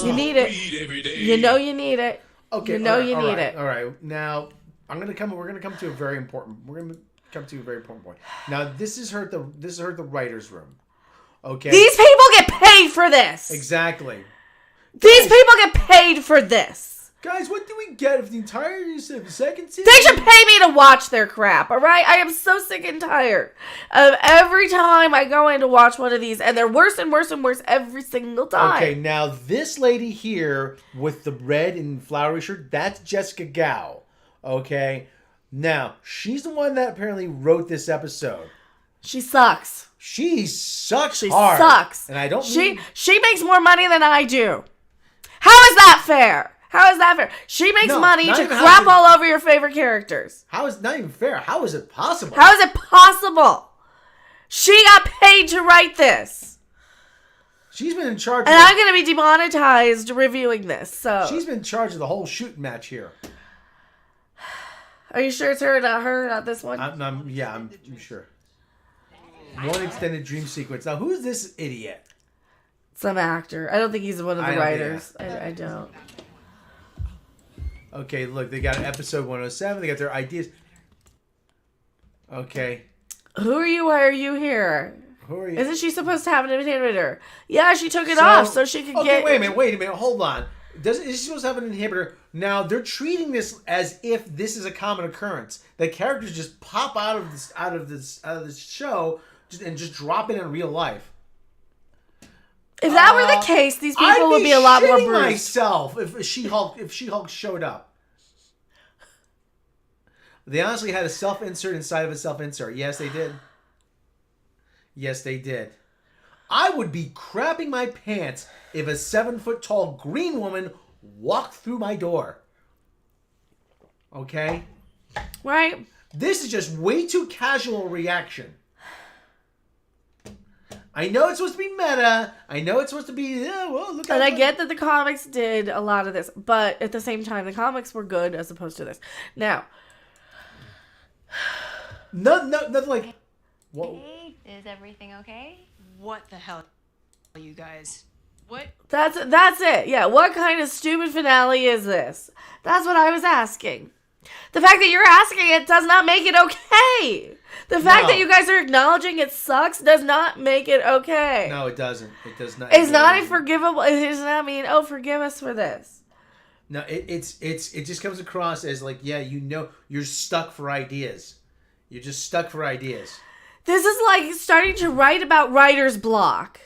You need it. You know you need it. Okay. You know you need it. All right. Now we're gonna come to a very important point. Now this is her the writer's room. Okay. These people get paid for this. Exactly. These people get paid for this. Guys, what do we get if the entire second season? They should pay me to watch their crap, all right? I am so sick and tired of every time I go in to watch one of these, and they're worse and worse and worse every single time. Okay, now this lady here with the red and flowery shirt, that's Jessica Gao. Okay? Now, she's the one that apparently wrote this episode. She sucks. She sucks She hard. sucks. And I don't She makes more money than I do. How is that fair? How is that fair? She makes money to crap all over your favorite characters. How is not even fair? How is it possible? How is it possible? She got paid to write this. She's been in charge. And I'm going to be demonetized reviewing this. So she's been in charge of the whole shooting match here. Are you sure it's her, not this one? I'm sure. One extended dream sequence. Now, who's this idiot? Some actor. I don't think he's one of the I don't think writers. I don't. Okay, look, they got episode 107. They got their ideas. Okay. Who are you? Why are you here? Who are you? Isn't she supposed to have an inhibitor? Yeah, she took it off so she could get... Wait a minute. Hold on. Is she supposed to have an inhibitor? Now, they're treating this as if this is a common occurrence. That characters just pop out of this show and just drop in real life. If that were the case, these people would be a lot more bruised. Myself if She-Hulk showed up. They honestly had a self-insert inside of a self-insert. Yes, they did. Yes, they did. I would be crapping my pants if a 7-foot-tall green woman walked through my door. Okay? Right. This is just way too casual a reaction. I know it's supposed to be meta. I know it's supposed to be, look at And I get that the comics did a lot of this, but at the same time, the comics were good as opposed to this. Now. Nothing like... Whoa. Hey, is everything okay? What the hell, you guys? What? That's it. Yeah, what kind of stupid finale is this? That's what I was asking. The fact that you're asking it does not make it okay. The fact that you guys are acknowledging it sucks does not make it okay. No, it doesn't. It does not. It's not forgivable. It does not mean, oh, forgive us for this. No, it just comes across as like, yeah, you're stuck for ideas. You're just stuck for ideas. This is like starting to write about writer's block.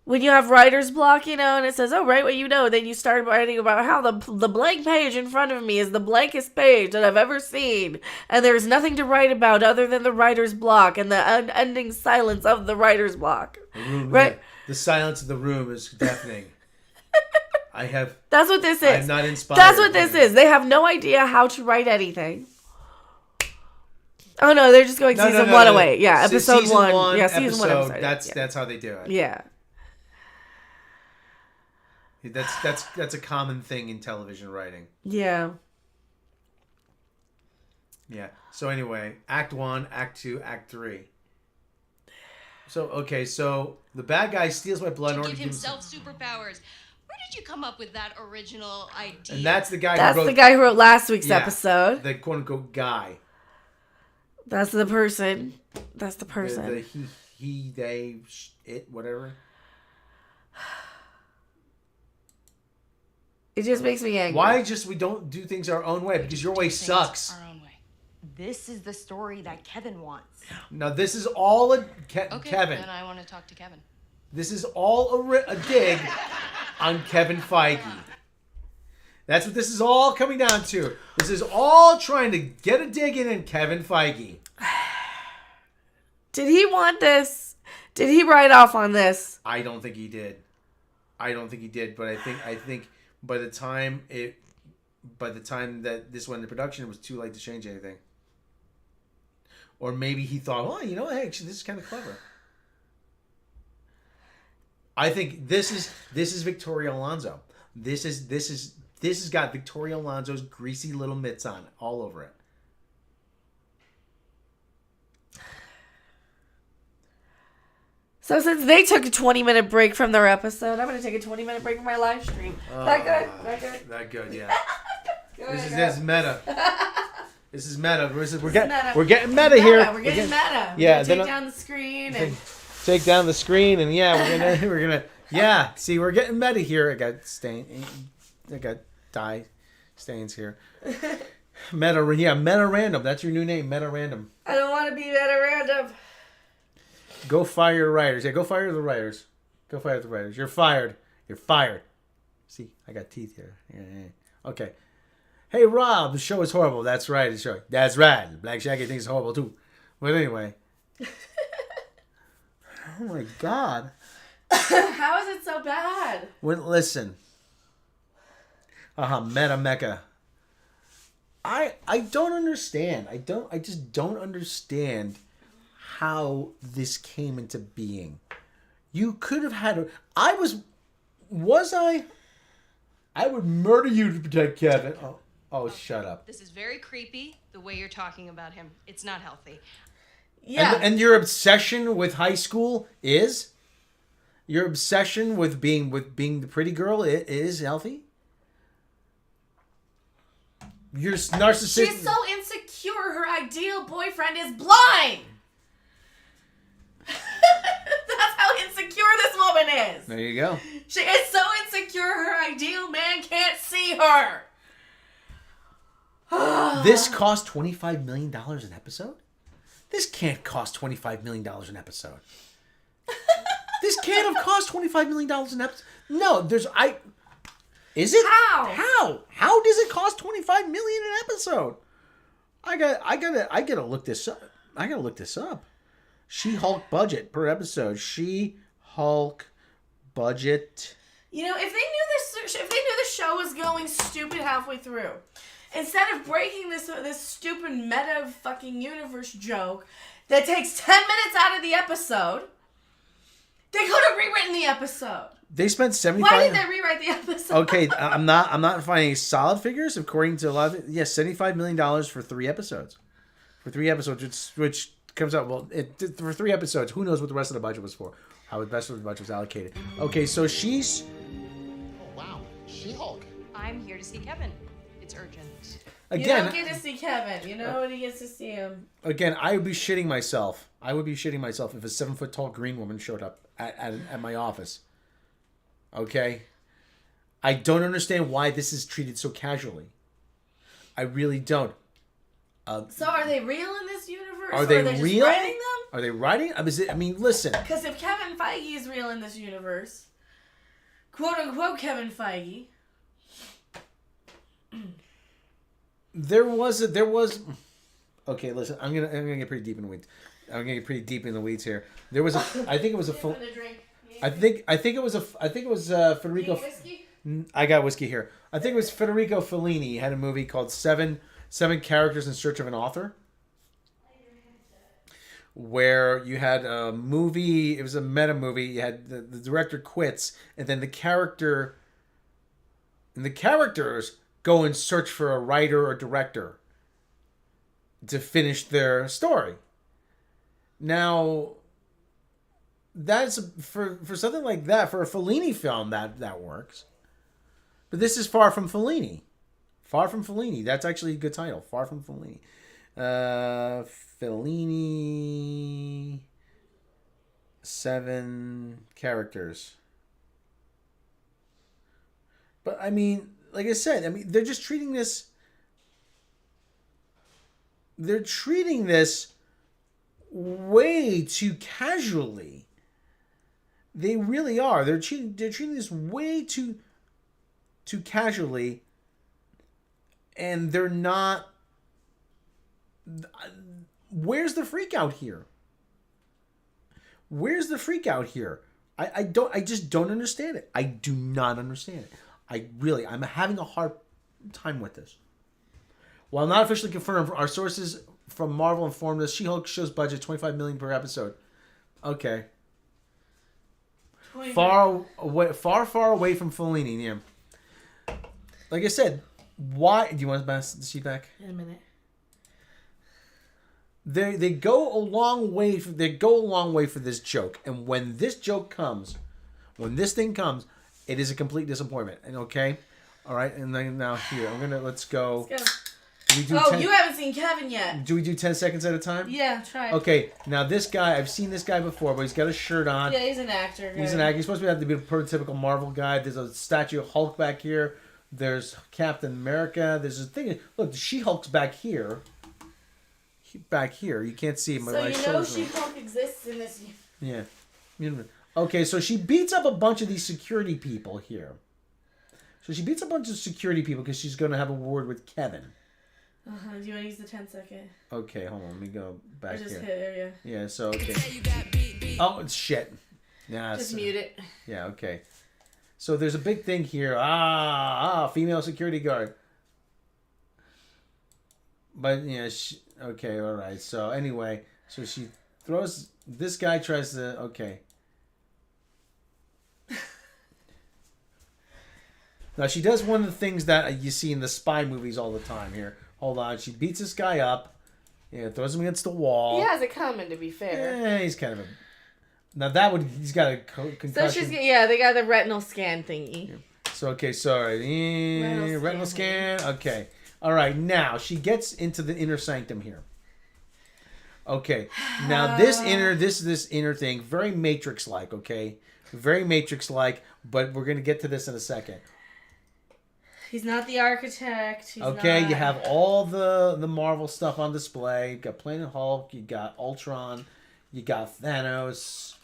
When you have writer's block, and it says, oh, write what you know. Then you start writing about how the blank page in front of me is the blankest page that I've ever seen. And there's nothing to write about other than the writer's block and the unending silence of the writer's block. Right? The silence of the room is deafening. That's what this is. I'm not inspired. That's what this is. They have no idea how to write anything. Oh, no, they're just going season one away. Yeah, episode one. Yeah, season one episode. That's how they do it. Yeah. That's a common thing in television writing. Yeah. Yeah. So anyway, Act 1, Act 2, Act 3. So the bad guy steals my blood in order to give himself superpowers. Where did you come up with that original idea? And that's the guy. The guy who wrote last week's episode. The quote unquote guy. That's the person. The he, they, it, whatever. It just makes me angry. Why we don't do things our own way? Because your way sucks. Our own way. This is the story that Kevin wants. Now, this is all Kevin. Then I want to talk to Kevin. This is all a dig on Kevin Feige. That's what this is all coming down to. This is all trying to get a dig in Kevin Feige. Did he want this? Did he write off on this? I don't think he did. But I think by the time that this went into production, it was too late to change anything. Or maybe he thought, hey, actually, this is kind of clever. I think this is Victoria Alonso. This has got Victoria Alonso's greasy little mitts on it, all over it. So since they took a 20-minute break from their episode, I'm going to take a 20-minute break from my live stream. That good? That good, yeah. This is meta. This is meta. We're getting meta here. We're getting meta. Yeah. Take down the screen and take down the screen, and we're gonna see, we're getting meta here. I got dye stains here. Meta random. That's your new name, Meta Random. I don't want to be meta random. Go fire your writers. Yeah, go fire the writers. You're fired. See, I got teeth here. Yeah. Okay. Hey, Rob, the show is horrible. That's right. That's right. Black Shaggy thinks it's horrible, too. But anyway. Oh, my God. How is it so bad? Listen. Meta Mecca. I don't understand. I just don't understand how this came into being. You could have had I would murder you to protect Kevin. Oh, shut up. This is very creepy, the way you're talking about him. It's not healthy. Yeah. And your obsession with high school is? Your obsession with being the pretty girl is healthy. You're narcissistic. She's so insecure. Her ideal boyfriend is blind. That's how insecure this woman is. There you go. She is so insecure. Her ideal man can't see her. This cost $25 million an episode? This can't cost $25 million an episode. This can't have cost $25 million an episode. No, Is it? How? How does it cost $25 million an episode? I gotta look this up. I gotta look this up. She-Hulk budget per episode. She-Hulk budget. You know, if they knew the show was going stupid halfway through, instead of breaking this stupid meta fucking universe joke that takes 10 minutes out of the episode, they could have rewritten the episode. They spent 75. Why did they rewrite the episode? Okay, I'm not finding solid figures according to a lot of yes, $75 million for 3 episodes. For 3 episodes, which comes out for 3 episodes. Who knows what the rest of the budget was for? How the rest of the budget was allocated. Okay, so she's. Oh wow, She-Hulk. I'm here to see Kevin. It's urgent. You Again, don't get to see Kevin. You know when he gets to see him. Again, I would be shitting myself. I would be shitting myself if a 7-foot tall green woman showed up at my office. Okay? I don't understand why this is treated so casually. I really don't. So are they real in this universe? Are they or are they real? Just writing them? Are they writing? I mean, listen. Because if Kevin Feige is real in this universe, quote unquote Kevin Feige. There was. Okay, listen. I'm gonna get pretty deep in the weeds. I'm gonna get pretty deep in the weeds here. There was a. I think it was a. I think it was Federico. Whiskey? I got whiskey here. I think it was Federico Fellini. He had a movie called Seven Characters in Search of an Author, where you had a movie. It was a meta movie. You had the director quits, and then the characters go and search for a writer or director to finish their story. Now, that's for something like that, for a Fellini film, that works. But this is far from Fellini. Far from Fellini. That's actually a good title. Far from Fellini. Fellini. 7 characters. But I mean, like I said, they're just treating this. They're treating this way too casually. They really are. They're treating this way too casually, and they're not. Where's the freak out here? Where's the freak out here? I just don't understand it. I do not understand it. I'm having a hard time with this. While not officially confirmed, our sources from Marvel informed us She-Hulk show's budget $25 million per episode. Okay. Far away from Fellini. Yeah. Like I said, why do you want to pass the sheet back? In a minute. They go a long way. They go a long way for this joke, and when this joke comes, when this thing comes, it is a complete disappointment. And okay, all right. And then now here, let's go. Let's go. You haven't seen Kevin yet. Do we do 10 seconds at a time? Yeah, try. Okay, now this guy, I've seen this guy before, but he's got a shirt on. Yeah, he's an actor. He's an actor. He's supposed to be a prototypical Marvel guy. There's a statue of Hulk back here. There's Captain America. There's a thing. Look, She-Hulk's back here. Back here. You can't see him. So you know She-Hulk exists in this. Yeah. Okay, so she beats up a bunch of these security people here. So she beats up a bunch of security people because she's going to have a word with Kevin. Do you want to use the 10-second? Okay, hold on. Let me go back here. Just hit area. Yeah, so, okay. Oh, it's shit. Yeah, just mute it. Yeah, okay. So there's a big thing here. Female security guard. But, yeah, okay, all right. So, anyway, so she throws... This guy tries to... Okay. Now, she does one of the things that you see in the spy movies all the time here. Hold on. She beats this guy up. Yeah, throws him against the wall. He has it coming, to be fair. Yeah, he's kind of Now that would he's got a concussion. So they got the retinal scan thingy. So okay, sorry. Retinal scan. Okay. All right. Now she gets into the inner sanctum here. Okay. Now this inner thing, very Matrix-like. Okay, very Matrix-like. But we're gonna get to this in a second. He's not the architect. You have all the Marvel stuff on display. You got Planet Hulk. You got Ultron. You got Thanos.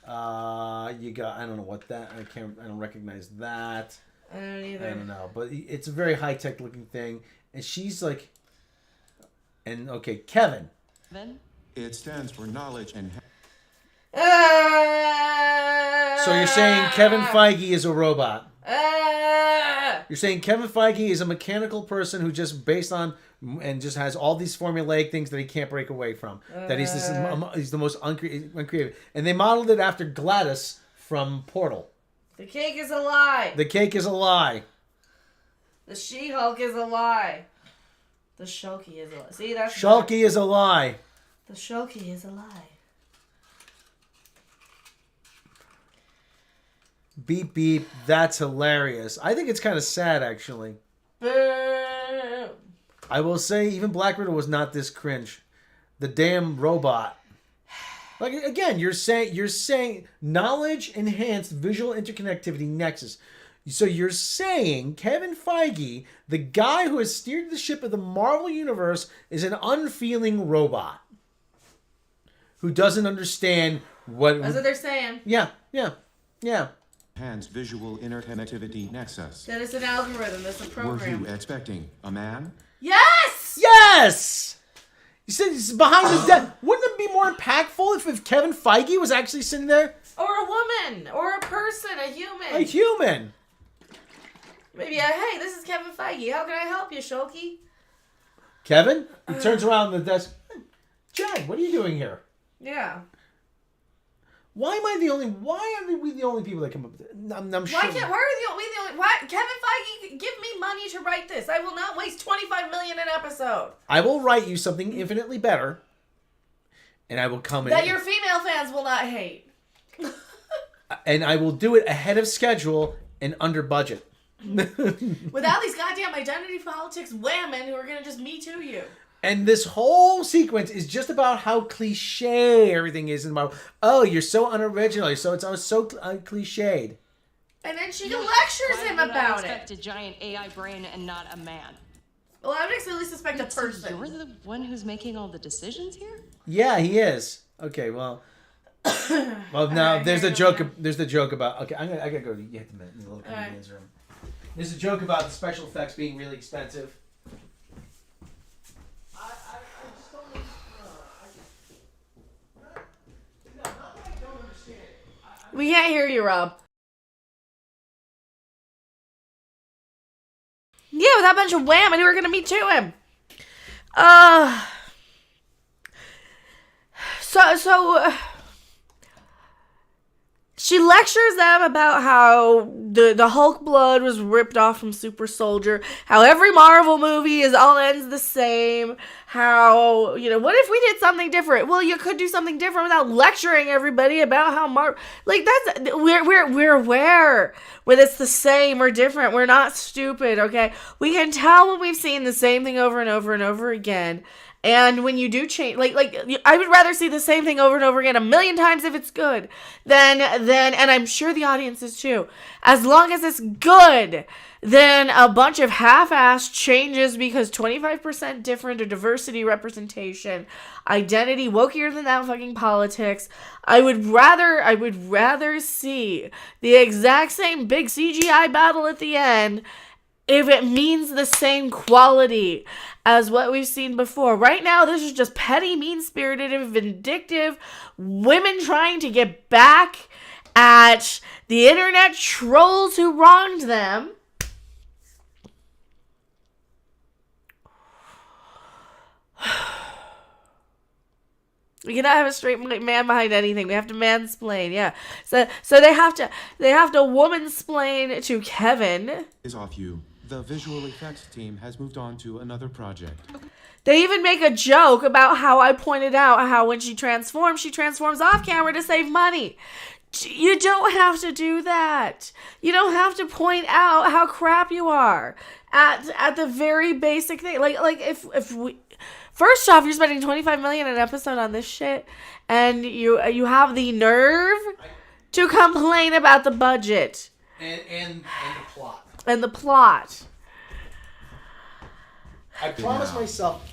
You got I don't know what that I don't recognize that. I don't either. I don't know, but it's a very high tech looking thing, and she's like, and okay, Kevin. It stands for knowledge and. So you're saying Kevin Feige is a robot? You're saying Kevin Feige is a mechanical person who just based on and just has all these formulaic things that he can't break away from. That he's the most uncreative. And they modeled it after Gladys from Portal. The cake is a lie. The cake is a lie. The She-Hulk is a lie. The Shulky is a lie. See, that's Shulky is a lie. The Shulky is a lie. Beep beep. That's hilarious. I think it's kind of sad, actually. Boom. I will say, even Black Widow was not this cringe. The damn robot. Like again, you're saying knowledge enhanced visual interconnectivity nexus. So you're saying Kevin Feige, the guy who has steered the ship of the Marvel Universe, is an unfeeling robot who doesn't understand what. That's what they're saying. Yeah. Hands visual interconnectivity nexus. That is an algorithm. That's a program. Were you expecting a man? Yes! Yes! You said he's behind the desk. Wouldn't it be more impactful if Kevin Feige was actually sitting there? Or a woman. Or a person. A human. A human. Maybe hey, this is Kevin Feige. How can I help you, Shulky? Kevin? He turns around the desk. Jen, what are you doing here? Yeah. Why are we the only people that come up with it? I'm sure. Why are we the only? Why Kevin Feige give me money to write this? I will not waste $25 million an episode. I will write you something infinitely better, and I will come that in. Your female fans will not hate. And I will do it ahead of schedule and under budget. Without these goddamn identity politics women who are gonna just Me Too you. And this whole sequence is just about how cliche everything is in Marvel. Oh, you're so unoriginal. It's so cliched. And then she lectures him about it. I expect a giant AI brain and not a man. Well, I would actually suspect a person. You're the one who's making all the decisions here? Yeah, he is. Okay, well. Well, now there's the joke. There's the joke about. Okay, I gotta go. You have to in the little comedian's room. There's a joke about the special effects being really expensive. We can't hear you, Rob. Yeah, with that bunch of wham, I knew we were gonna meet to him. She lectures them about how the Hulk blood was ripped off from Super Soldier, how every Marvel movie all ends the same, how, what if we did something different? Well, you could do something different without lecturing everybody about how we're aware when it's the same or different. We're not stupid, okay? We can tell when we've seen the same thing over and over and over again. And when you do change, I would rather see the same thing over and over again 1,000,000 times if it's good than, and I'm sure the audience is too, as long as it's good, than a bunch of half-assed changes because 25% different or diversity representation, identity, wokier than that fucking politics. I would rather see the exact same big CGI battle at the end if it means the same quality as what we've seen before. Right now, this is just petty, mean-spirited, and vindictive women trying to get back at the internet trolls who wronged them. We cannot have a straight man behind anything. We have to mansplain, yeah. So they have to womansplain to Kevin. Is off you. The visual effects team has moved on to another project. They even make a joke about how I pointed out how when she transforms off camera to save money. You don't have to do that. You don't have to point out how crap you are at the very basic thing. Like if we, first off, you're spending $25 million an episode on this shit, and you have the nerve to complain about the budget and the plot. And the plot. I promised myself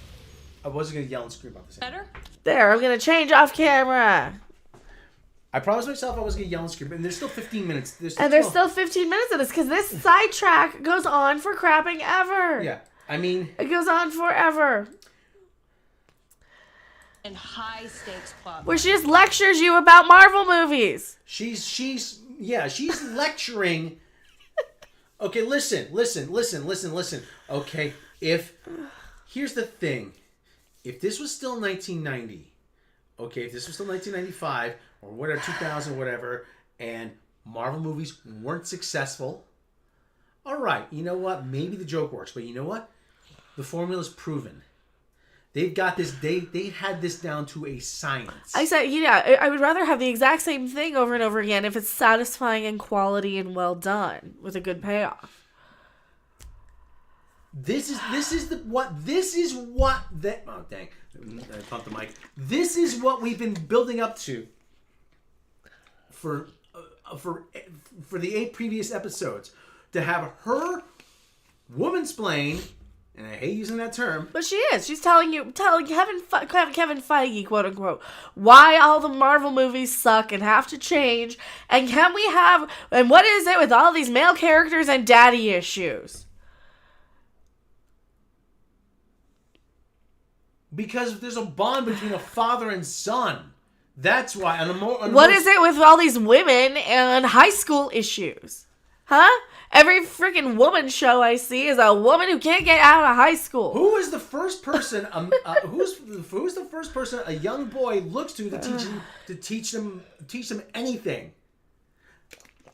I wasn't gonna yell and scream about this. Better? There, I'm gonna change off camera. I promised myself I was gonna yell and scream, and there's still 15 minutes. There's still 15 minutes of this because this sidetrack goes on for crapping ever. Yeah, I mean, it goes on forever. And high stakes club where she just lectures you about Marvel movies. She's lecturing. Okay, listen. Okay, here's the thing. If this was still 1990, okay, if this was still 1995 or whatever, 2000, whatever, and Marvel movies weren't successful, all right, you know what? Maybe the joke works, but you know what? The formula's proven. They've got this. They had this down to a science. I said, yeah, I would rather have the exact same thing over and over again if it's satisfying and quality and well done with a good payoff. This is what oh dang, I pumped the mic. This is what we've been building up to for the 8 previous episodes, to have her womansplain. And I hate using that term. But she is. She's telling Kevin Feige, quote unquote, why all the Marvel movies suck and have to change. And what is it with all these male characters and daddy issues? Because there's a bond between a father and son. That's why. What is it with all these women and high school issues? Huh? Every freaking woman show I see is a woman who can't get out of high school. Who is the first person? Who's the first person a young boy looks to teach them anything?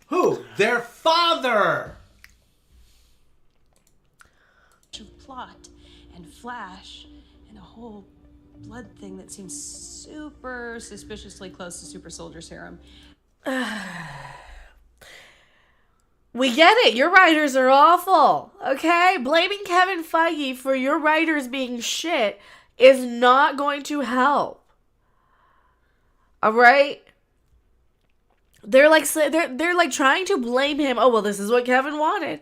Who? Their father. Plot and Flash and a whole blood thing that seems super suspiciously close to Super Soldier Serum. We get it. Your writers are awful. Okay? Blaming Kevin Feige for your writers being shit is not going to help. Alright? They're like trying to blame him. Oh, well, this is what Kevin wanted.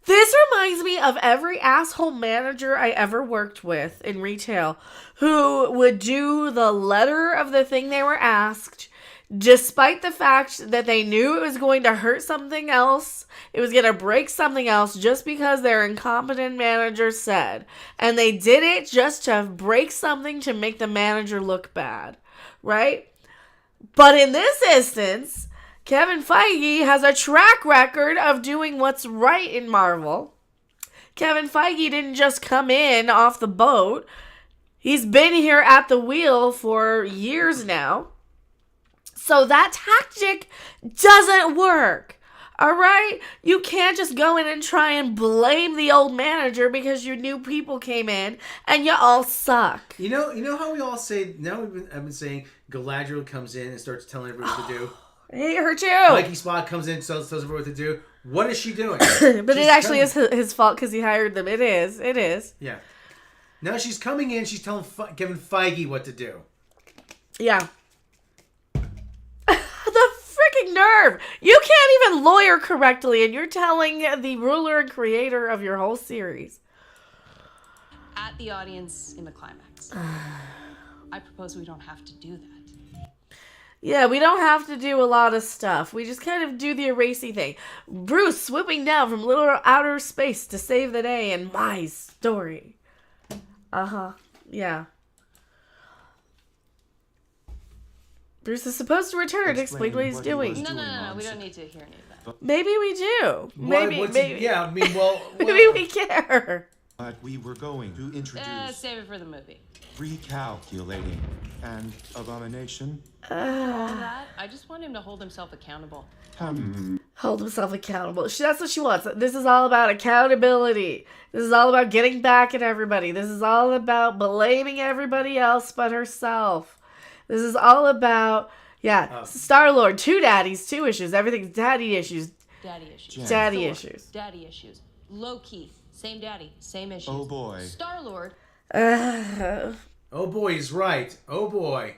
This reminds me of every asshole manager I ever worked with in retail who would do the letter of the thing they were asked, despite the fact that they knew it was going to hurt something else, it was going to break something else, just because their incompetent manager said. And they did it just to break something to make the manager look bad, right? But in this instance, Kevin Feige has a track record of doing what's right in Marvel. Kevin Feige didn't just come in off the boat. He's been here at the wheel for years now. So that tactic doesn't work. All right? You can't just go in and try and blame the old manager because your new people came in and you all suck. You know how we all say, I've been saying Galadriel comes in and starts telling everyone what to do. I hate her too. Mikey Spot comes in and tells everyone what to do. What is she doing? But it actually is his fault because he hired them. It is. Yeah. Now she's coming in, she's telling Kevin Feige what to do. Yeah. The freaking nerve! You can't even lawyer correctly, and you're telling the ruler and creator of your whole series. At the audience in the climax. I propose we don't have to do that. Yeah, we don't have to do a lot of stuff. We just kind of do the erasing thing. Bruce swooping down from little outer space to save the day in my story. Yeah. Bruce is supposed to return to explain what he's doing. No, we don't need to hear any of that. Maybe we do. Maybe. Yeah, I mean, well, maybe we care. But we were going to introduce Save it for the movie. recalculating and abomination. All that, I just want him to hold himself accountable. Hold himself accountable. That's what she wants. This is all about accountability. This is all about getting back at everybody. This is all about blaming everybody else but herself. This is all about, Star-Lord, 2 daddies, 2 issues. Everything's daddy issues. Daddy issues. Daddy Thor, issues. Daddy issues. Loki, same daddy, same issues. Oh boy. Star-Lord. Oh boy, he's right. Oh boy.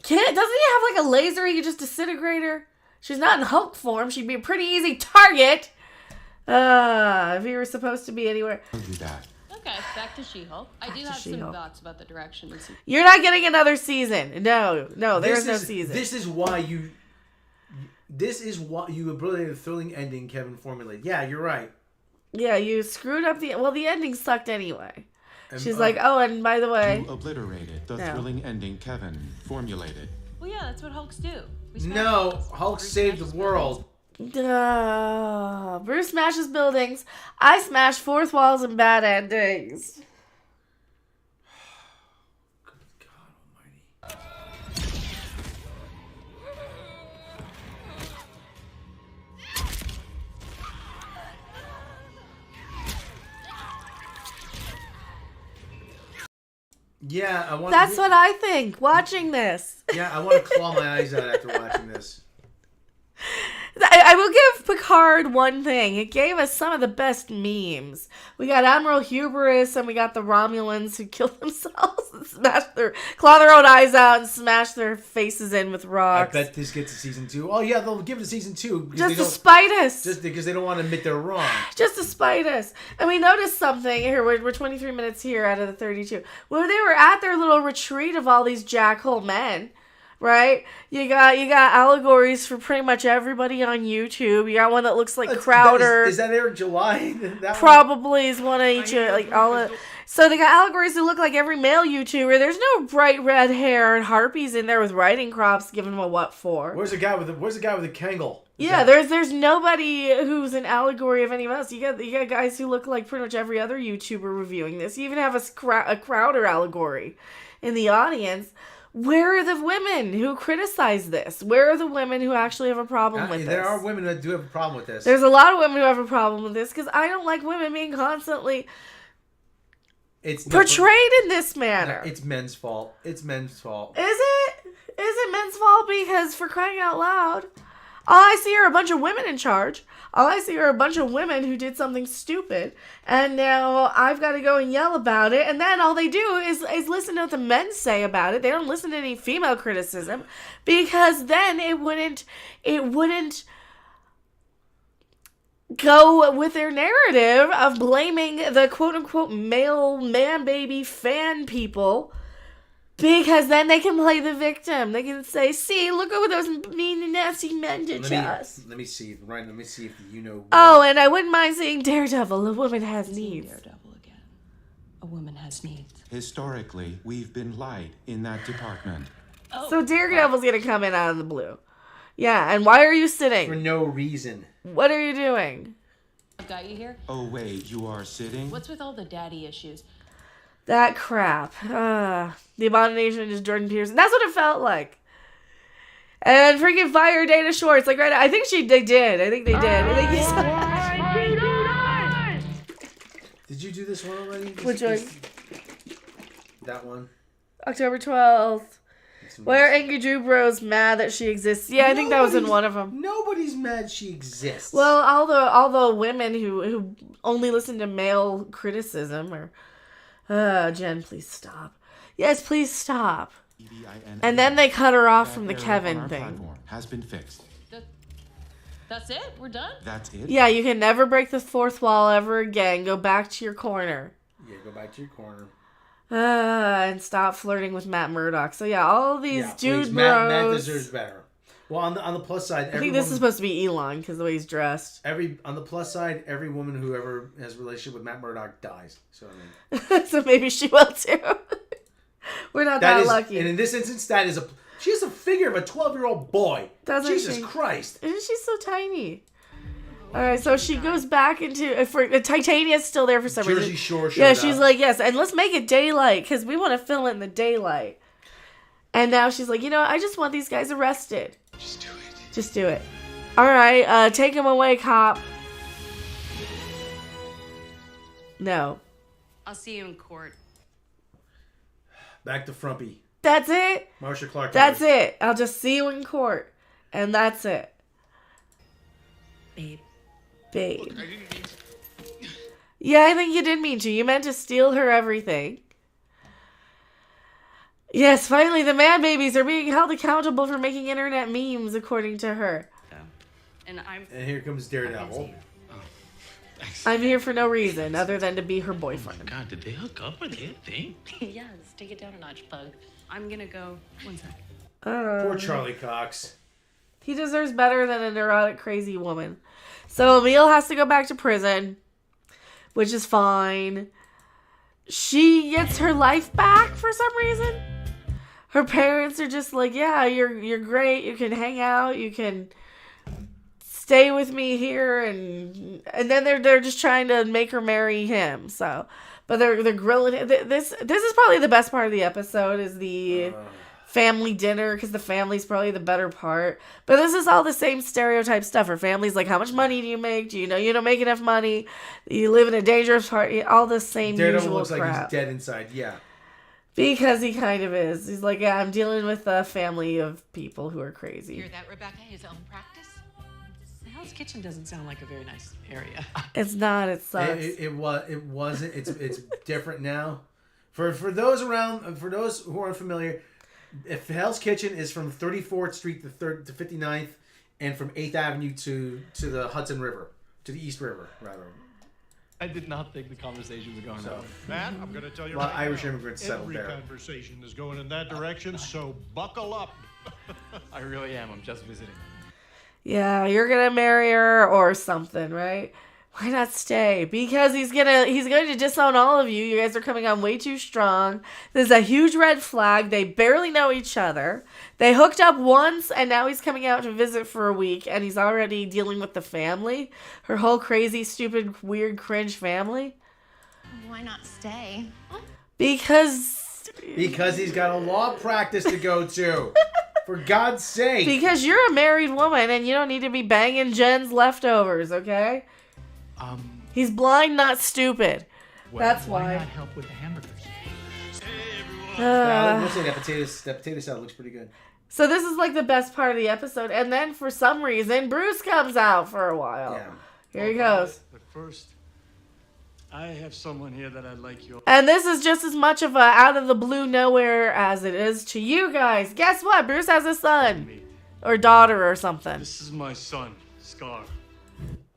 Doesn't he have like a laser he could just disintegrate her? She's not in Hulk form. She'd be a pretty easy target. If he were supposed to be anywhere. Don't do that. Okay, back to She-Hulk. I do have some thoughts about the direction this is. You're not getting another season. No, there's no season. This is why you obliterated the thrilling ending Kevin formulated. Yeah, you're right. Yeah, you screwed up the ending sucked anyway. She's like, oh, and by the way, you obliterated the thrilling ending Kevin formulated. Well, yeah, that's what Hulks do. No, Hulk saved the world. Bruce smashes buildings. I smash fourth walls and bad endings. Good God Almighty. Yeah, I want. That's what I think. Watching this. Yeah, I want to claw my eyes out after watching this. I will give Picard one thing. It gave us some of the best memes. We got Admiral Hubris and we got the Romulans who killed themselves and claw their own eyes out and smash their faces in with rocks. I bet this gets a season 2. Oh yeah, they'll give it a season 2. Just to spite us. Just because they don't want to admit they're wrong. Just to spite us. And we noticed something. Here, we're 23 minutes here out of the 32. When they were at their little retreat of all these jackhole men, right? You got allegories for pretty much everybody on YouTube. You got one that looks like Crowder. Is that Eric July? Probably is one of each. So they got allegories that look like every male YouTuber. There's no bright red hair and harpies in there with riding crops giving them a what for. Where's the guy with the Kangol? There's nobody who's an allegory of any of us. You got guys who look like pretty much every other YouTuber reviewing this. You even have a Crowder allegory in the audience. Where are the women who criticize this? Where are the women who actually have a problem with this? There are women that do have a problem with this. There's a lot of women who have a problem with this because I don't like women being constantly portrayed in this manner. It's men's fault. It's men's fault. Is it? Is it men's fault? Because for crying out loud, all I see are a bunch of women in charge. All I see are a bunch of women who did something stupid. And now I've got to go and yell about it. And then all they do is listen to what the men say about it. They don't listen to any female criticism. Because then it wouldn't go with their narrative of blaming the quote-unquote male man-baby fan people. Because then they can play the victim. They can say, see, look at what those mean and nasty men did to us. Let me see. Ryan, let me see if you know. Oh, and I wouldn't mind seeing Daredevil. A woman has needs. Daredevil again. A woman has needs. Historically, we've been light in that department. So Daredevil's going to come in out of the blue. Yeah, and why are you sitting? For no reason. What are you doing? I've got you here. Oh, wait, you are sitting? What's with all the daddy issues? That crap. The Abomination is Jordan Peterson. That's what it felt like. And freaking fire Dana Schwartz. Like right now, I think they did. I think they did. Did you do this one already? Which one? That one. October 12th. Where Angry Drew Bro's mad that she exists. Yeah, I think that was in one of them. Nobody's mad she exists. Well, all the women who only listen to male criticism are... Jen, please stop. Yes, please stop. And then they cut her off from the Kevin thing. Has been fixed. That's it? We're done? That's it? Yeah, you can never break the fourth wall ever again. Go back to your corner. Yeah, go back to your corner. And stop flirting with Matt Murdock. So yeah, all these dude bros. Matt deserves better. Well, on the plus side, I think this is supposed to be Elon because the way he's dressed. On the plus side, every woman who ever has a relationship with Matt Murdock dies. So I mean, so maybe she will too. We're not that lucky. And in this instance, she's a figure of a 12-year-old boy. Doesn't Jesus she? Christ! Isn't she so tiny? All right, so she goes back into for Titania's still there for some reason. Jersey Shore showed Yeah, she's up. like, yes, and let's make it daylight because we want to film it in the daylight. And now she's like, you know, I just want these guys arrested. Just do it. Just do it. All right, take him away, cop. No. I'll see you in court. Back to Frumpy. That's it? Marsha Clark. That's it. I'll just see you in court. And that's it. Babe. Babe. Look, I didn't mean to. Yeah, I think you did mean to. You meant to steal her everything. Yes, finally, the man babies are being held accountable for making internet memes, according to her. And here comes Daredevil. I'm here for no reason other than to be her boyfriend. Oh God, did they hook up? Are they a thing? yes, take it down a notch, Pug. I'm gonna go. One sec. Poor Charlie Cox. He deserves better than a neurotic, crazy woman. So Emil has to go back to prison, which is fine. She gets her life back for some reason. Her parents are just like, yeah, you're great. You can hang out. You can stay with me here, and then they're just trying to make her marry him. So, but they're grilling. This is probably the best part of the episode is the family dinner, because the family's probably the better part. But this is all the same stereotype stuff. Her family's like, how much money do you make? Do you know you don't make enough money? You live in a dangerous part. All the same Daredevil usual looks crap. like he's dead inside. Yeah. Because he kind of is. He's like, yeah, I'm dealing with a family of people who are crazy. Hear that, Rebecca? His own practice? Hell's Kitchen doesn't sound like a very nice area. It's not. It sucks. It wasn't. It's different now. For those around, for those who are unfamiliar, if Hell's Kitchen is from 34th Street to 59th, and from 8th Avenue to the Hudson River, to the East River, rather. I did not think the conversation was going on. Matt, I'm going to tell you Well, right Irish now, immigrants settled every there. conversation is going in that direction, so buckle up. I really am. I'm just visiting. Yeah, you're gonna marry her or something, right? Why not stay? Because he's going to disown all of you. You guys are coming on way too strong. There's a huge red flag. They barely know each other. They hooked up once, and now he's coming out to visit for a week, and he's already dealing with the family. Her whole crazy, stupid, weird, cringe family. Why not stay? Because he's got a law practice to go to. For God's sake. Because you're a married woman, and you don't need to be banging Jen's leftovers, okay? He's blind, not stupid. Well, That's why why. not help with the hamburgers? We'll say that potato salad looks pretty good. So this is like the best part of the episode, and then for some reason, Bruce comes out for a while. Yeah. Here he goes. But first, I have someone here that I'd like you. And this is just as much of a out of the blue nowhere as it is to you guys. Guess what? Bruce has a son. Or daughter or something. This is my son, Scar.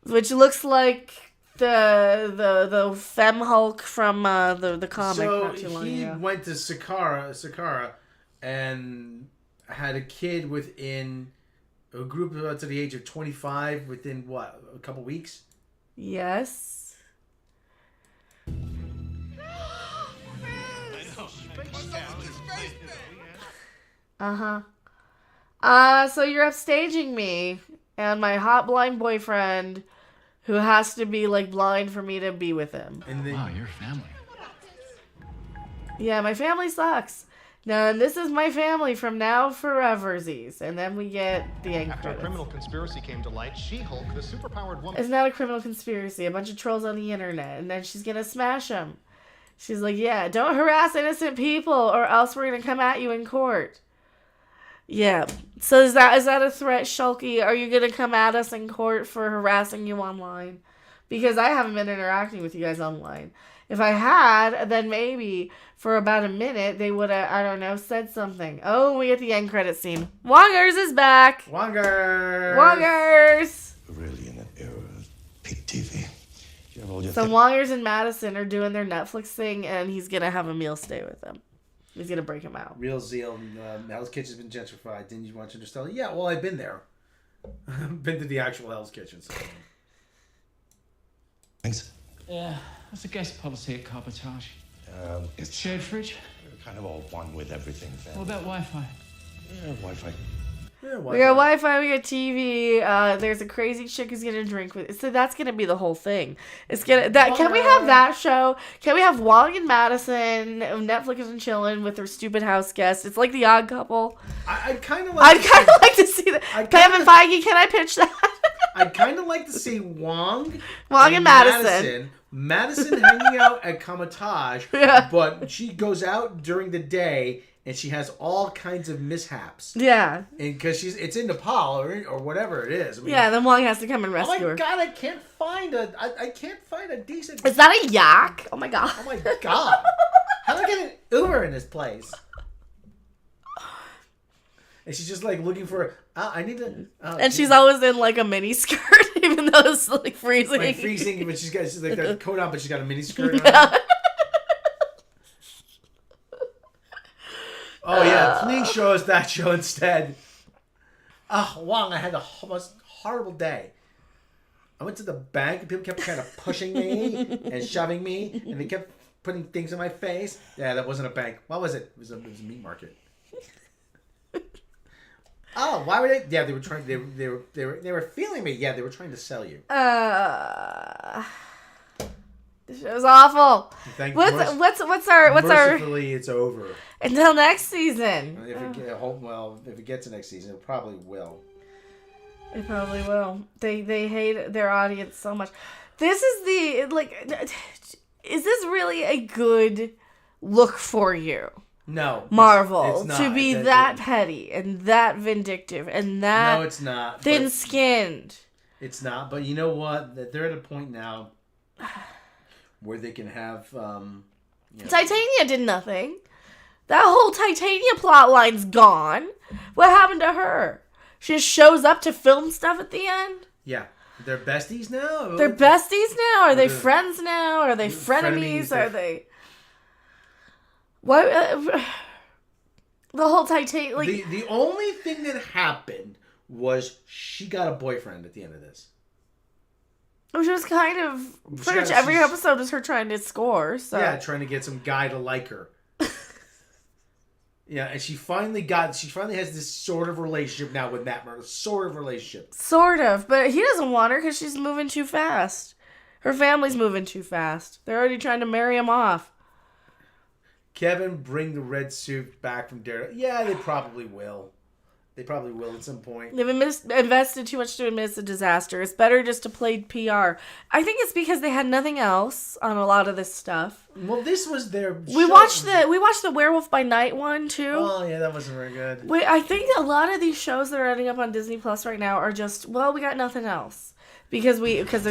Which looks like the Femme Hulk from the comic not too long So he ago. went to Sakara, and had a kid within a group up to the age of 25 within what, a couple weeks? Yes. So you're upstaging me and my hot blind boyfriend who has to be like blind for me to be with him. And then, Wow, your family. Yeah, my family sucks. Now, and this is my family from now foreversies. And then we get the end After a credits. criminal conspiracy came to light, She-Hulk, the superpowered woman... It's not a criminal conspiracy. A bunch of trolls on the internet. And then she's going to smash them. She's like, yeah, don't harass innocent people or else we're going to come at you in court. Yeah. So is that a threat, Shulky? Are you going to come at us in court for harassing you online? Because I haven't been interacting with you guys online. If I had, then maybe for about a minute they would have, I don't know, said something. Oh, we get the end credit scene. Wongers is back. Wongers. Really in an era of peak TV. You have all your So Wongers and Madison are doing their Netflix thing, and he's going to have Emil stay with them. He's going to break him out. Real zeal. Hell's Kitchen's been gentrified. Didn't you watch Interstellar? Yeah, well, I've been there. Been to the actual Hell's Kitchen. So. Thanks. Yeah, what's the guest policy at Carbotage? It's Shared fridge? kind of all one with everything, fam. What about Wi-Fi? Yeah, Wi-Fi. Yeah, we got Wi-Fi, we got TV. There's a crazy chick who's gonna drink with. So that's gonna be the whole thing. It's gonna that. Can we have that show? Can we have Wong and Madison? Netflix and chilling with their stupid house guest. It's like The Odd Couple. I'd kind of like. To see that. Kevin Feige, can I pitch that? I'd kind of like to see Wong and Madison. Madison hanging out at Kamatage, but she goes out during the day and she has all kinds of mishaps. Yeah. And because it's in Nepal or whatever it is. I mean, then Wong has to come and rescue her. Oh my god, I can't find a decent. Is that a yak? Oh my god. Oh my god. How do I get an Uber in this place? And she's just like looking for. I need to. And she's always in like a mini skirt, even though it's like freezing. Like freezing, but she's like that coat on, but she's got a mini skirt on. Oh yeah, please show us that show instead. Wong, I had the most horrible day. I went to the bank and people kept kind of pushing me and shoving me, and they kept putting things in my face. Yeah, that wasn't a bank. What was it? It was a meat market. Oh, why were they? Yeah, they were trying. They were feeling me. Yeah, they were trying to sell you. This show's awful. What's our? Mercifully, it's over until next season. If it gets to next season, it probably will. It probably will. They hate their audience so much. This is is this really a good look for you? No, Marvel, it's not. To be that petty and that vindictive and that no, it's not thin-skinned. It's not, but you know what? They're at a point now where they can have. Titania did nothing. That whole Titania plot line's gone. What happened to her? She just shows up to film stuff at the end. Yeah, they're besties now. They're besties now. Are they friends now? Are they frenemies? Are they? What? The whole Titania. The only thing that happened was she got a boyfriend at the end of this. Which was kind of pretty much every episode was her trying to score. So yeah, trying to get some guy to like her. Yeah, and she finally has this sort of relationship now with Matt Murdock. Sort of relationship. Sort of, but he doesn't want her because she's moving too fast. Her family's moving too fast. They're already trying to marry him off. Kevin, bring the red suit back from Daredevil. Yeah, they probably will. They probably will at some point. They've invested too much to admit it's a disaster. It's better just to play PR. I think it's because they had nothing else on a lot of this stuff. Well, this was their We watched the Werewolf by Night one too. Oh yeah, that wasn't very good. I think a lot of these shows that are ending up on Disney Plus right now are just, well, we got nothing else. Because of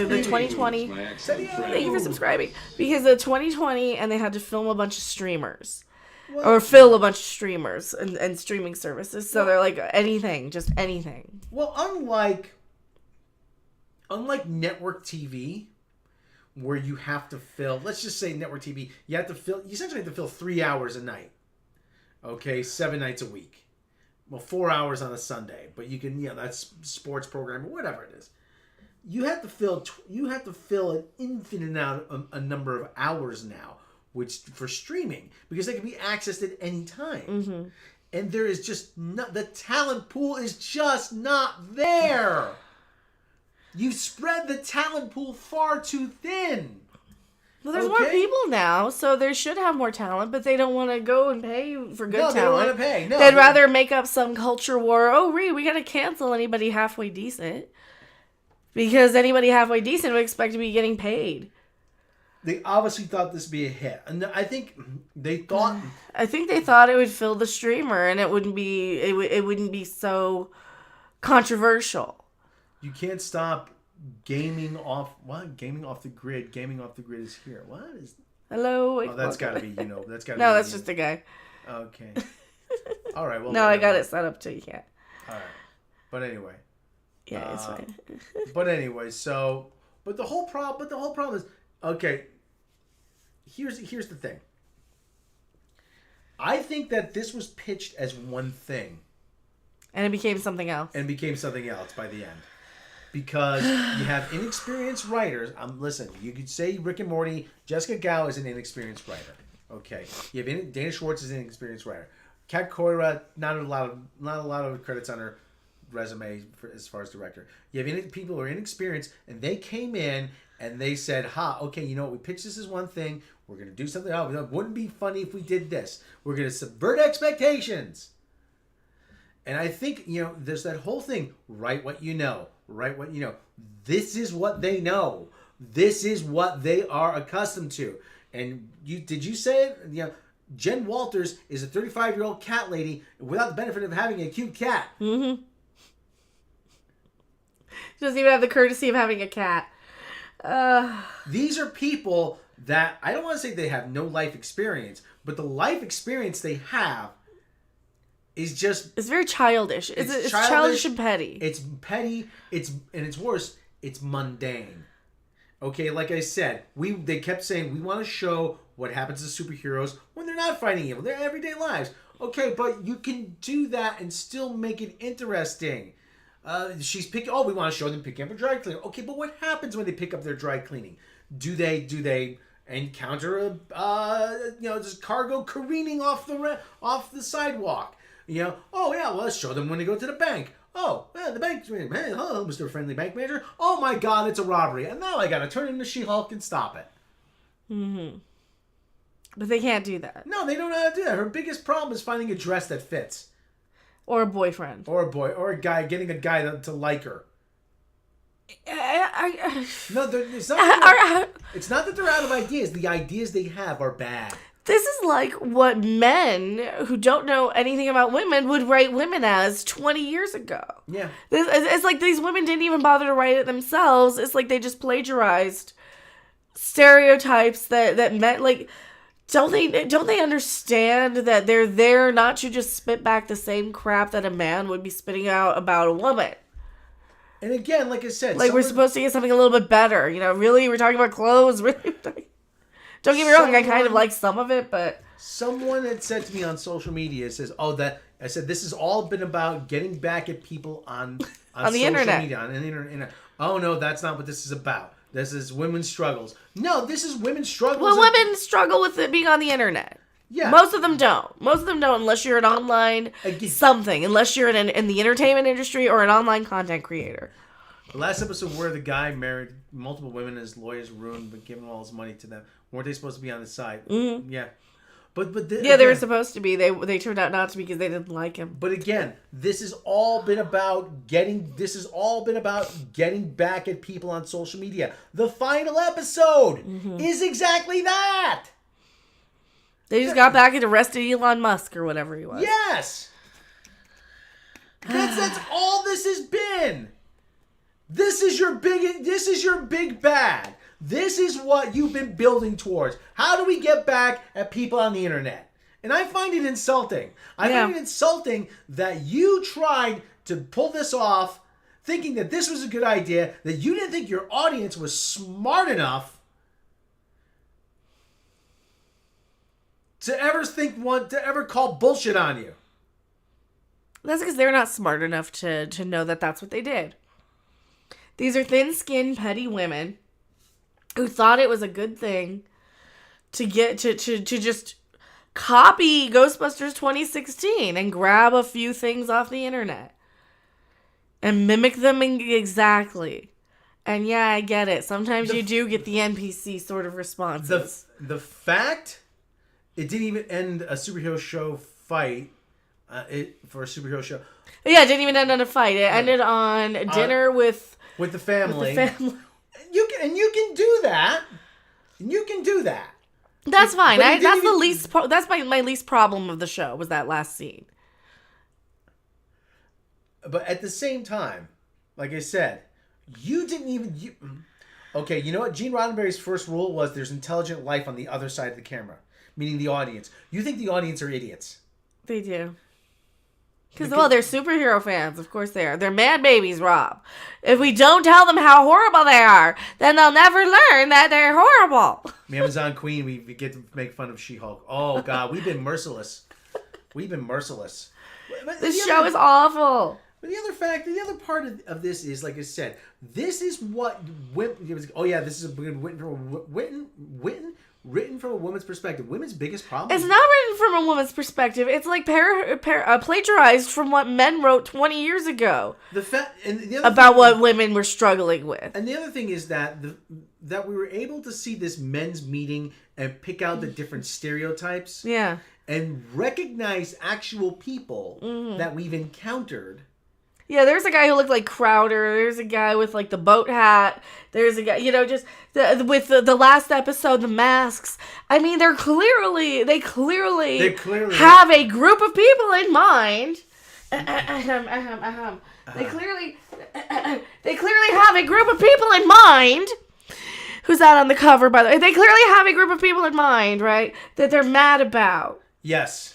the 2020. Thank you for subscribing. Because of 2020 and they had to film a bunch of streamers. Or fill a bunch of streamers and streaming services. So they're like anything, just anything. Well, unlike network TV, where you have to fill, let's just say network TV, you essentially have to fill 3 hours a night. Okay, 7 nights a week. Well, 4 hours on a Sunday. But you can, that's sports program or whatever it is. You have to fill an infinite a number of hours now, which for streaming, because they can be accessed at any time. Mm-hmm. And there is just not, the talent pool is just not there. You spread the talent pool far too thin. Well, there's more people now, so they should have more talent, but they don't want to go and pay for good talent. They don't want to pay. No, they'd rather make up some culture war. Oh, we got to cancel anybody halfway decent. Because anybody halfway decent would expect to be getting paid. They obviously thought this would be a hit. And I think they thought... I think they thought it would fill the streamer and it wouldn't be so controversial. You can't stop gaming off... What? Gaming off the grid. Gaming off the grid is here. What is... Hello? Oh, that's got to be, that's got to be... No, that's just a guy. Okay. All right, well... No, I got it set up so you can't. All right. But anyway... Yeah, it's fine. But anyway, but the whole problem is, okay, here's the thing. I think that this was pitched as one thing. And it became something else. By the end. Because you have inexperienced writers. Listen, you could say Rick and Morty, Jessica Gao is an inexperienced writer. Okay. You have Dana Schwartz is an inexperienced writer. Kat Coira, not a lot of credits on her. resume as far as director. You have people who are inexperienced, and they came in and they said, okay, you know what? We pitched this as one thing. We're going to do something else. It wouldn't be funny if we did this. We're going to subvert expectations. And I think, there's that whole thing, write what you know. Write what you know. This is what they know. This is what they are accustomed to. And did you say it? Jen Walters is a 35-year-old cat lady without the benefit of having a cute cat. Mm-hmm. She doesn't even have the courtesy of having a cat. These are people that, I don't want to say they have no life experience, but the life experience they have is just... It's very childish. It's childish and petty. It's petty. And it's worse. It's mundane. Okay, like I said, they kept saying, we want to show what happens to superheroes when they're not fighting evil. Their everyday lives. Okay, but you can do that and still make it interesting. She's picking... we want to show them picking up a dry cleaner. Okay, but what happens when they pick up their dry cleaning? Do they encounter just cargo careening off the sidewalk? Let's show them when they go to the bank. The bank man. Hello, Mr. Friendly Bank Manager. Oh my God, it's a robbery, and now I gotta turn into She-Hulk and stop it. Mm-hmm. But they can't do that. No, they don't know how to do that. Her biggest problem is finding a dress that fits. Or a boyfriend. Or a boy. Or a guy. Getting a guy to like her. No, it's not. It's not that they're out of ideas. The ideas they have are bad. This is like what men who don't know anything about women would write women as 20 years ago. Yeah. It's like these women didn't even bother to write it themselves. It's like they just plagiarized stereotypes that meant, like, don't they understand that they're there not to just spit back the same crap that a man would be spitting out about a woman? And again, like I said, like we're supposed to get something a little bit better. Really, we're talking about clothes. Really, don't get me wrong. I kind of like some of it, but someone had said to me on social media, says, I said this has all been about getting back at people on the social internet. Media, on the internet. Oh no, that's not what this is about. This is women's struggles. No, this is women's struggles. Well, women struggle with it being on the internet. Yeah. Most of them don't. Most of them don't unless you're an online something. Unless you're in the entertainment industry or an online content creator. The last episode where the guy married multiple women and his lawyers ruined but giving all his money to them. Weren't they supposed to be on the side? Mm-hmm. Yeah. They were supposed to be. They turned out not to be because they didn't like him. But again, this has all been about getting back at people on social media. The final episode is exactly that. They just got back and arrested Elon Musk or whatever he was. Yes. That's all this has been. This is your big bad. This is what you've been building towards. How do we get back at people on the internet? And I find it insulting. I find it insulting that you tried to pull this off thinking that this was a good idea, that you didn't think your audience was smart enough to ever call bullshit on you. That's because they're not smart enough to know that that's what they did. These are thin-skinned, petty women who thought it was a good thing to get to just copy Ghostbusters 2016 and grab a few things off the internet and mimic them exactly. And yeah, I get it. Sometimes you do get the NPC sort of responses. The fact it didn't even end a superhero show fight for a superhero show. Yeah, it didn't even end on a fight. It ended on dinner with the family. You can do that. You can do that. That's fine. That's my least problem of the show was that last scene. But at the same time, like I said, you didn't even... Okay, you know what? Gene Roddenberry's first rule was there's intelligent life on the other side of the camera, meaning the audience. You think the audience are idiots. They do. Because, they're superhero fans. Of course they are. They're mad babies, Rob. If we don't tell them how horrible they are, then they'll never learn that they're horrible. Amazon Queen, we get to make fun of She-Hulk. Oh, God, we've been merciless. This show is awful. But the other part of this is, like I said, this is what... Oh, yeah, this is a good Witten written from a woman's perspective. Women's biggest problem. It's not written from a woman's perspective. It's like plagiarized from what men wrote 20 years ago. About what women were struggling with. And the other thing is that that we were able to see this men's meeting and pick out the different stereotypes. Yeah. And recognize actual people that we've encountered. Yeah, there's a guy who looked like Crowder. There's a guy with like the boat hat. There's a guy, just with the last episode, the masks. I mean, they clearly have a group of people in mind. They clearly have a group of people in mind. Who's that on the cover, by the way? They clearly have a group of people in mind, right? That they're mad about. Yes.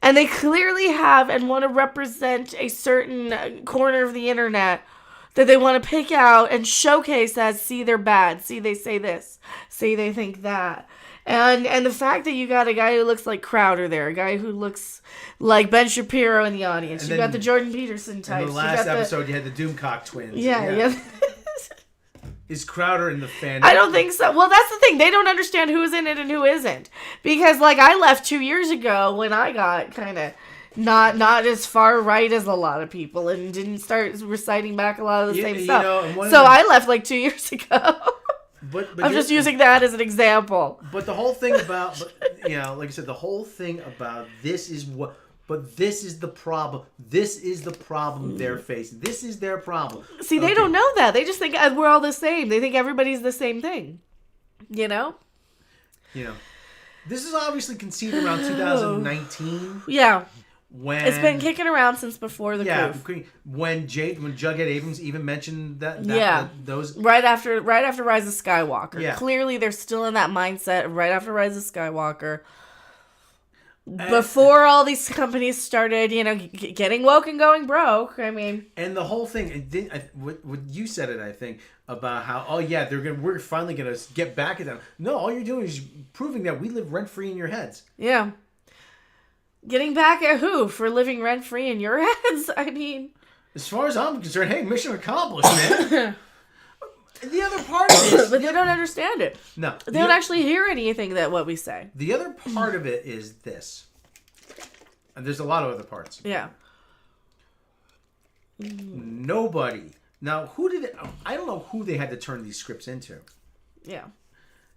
And they clearly have and want to represent a certain corner of the internet that they want to pick out and showcase as, see, they're bad. See, they say this. See, they think that. And the fact that you got a guy who looks like Crowder there, a guy who looks like Ben Shapiro in the audience. And you got the Jordan Peterson types. In the last episode, you had the Doomcock twins. Yeah. Is Crowder in the fan? I don't think so. Well, that's the thing. They don't understand who's in it and who isn't. Because, like, I left 2 years ago when I got kind of not as far right as a lot of people and didn't start reciting back a lot of the same stuff. I left like 2 years ago. But I'm just using that as an example. But the whole thing about, like I said, the whole thing about this is what... But this is the problem. This is the problem they're facing. This is their problem. See, they don't know that. They just think we're all the same. They think everybody's the same thing. You know? This is obviously conceived around 2019. Yeah. When it's been kicking around since before the coup. When Jughead Abrams even mentioned that those right after Rise of Skywalker. Yeah. Clearly they're still in that mindset of right after Rise of Skywalker. Before all these companies started, getting woke and going broke. I mean, and the whole thing. What you said it, I think, about how we're finally gonna get back at them. No, all you're doing is proving that we live rent free in your heads. Yeah. Getting back at who for living rent free in your heads? I mean, as far as I'm concerned, hey, mission accomplished, man. The other part of this... But they don't understand it. No. They don't actually hear anything that what we say. The other part of it is this. And there's a lot of other parts. Yeah. Nobody... Now, I don't know who they had to turn these scripts into. Yeah.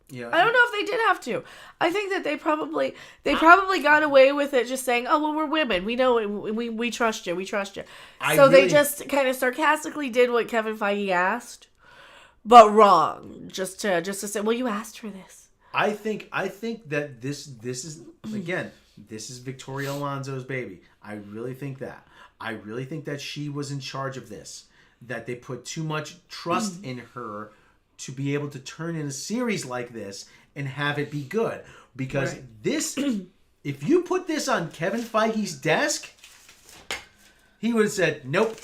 Yeah. I don't know if they did have to. I think that they probably got away with it just saying, "Oh, well, we're women. We know it. We trust you. We trust you." They just kind of sarcastically did what Kevin Feige asked. But wrong, just to say, well, you asked for this. I think that this is again, this is Victoria Alonso's baby. I really think that. I really think that she was in charge of this. That they put too much trust in her to be able to turn in a series like this and have it be good. Because this, if you put this on Kevin Feige's desk, he would have said, "Nope,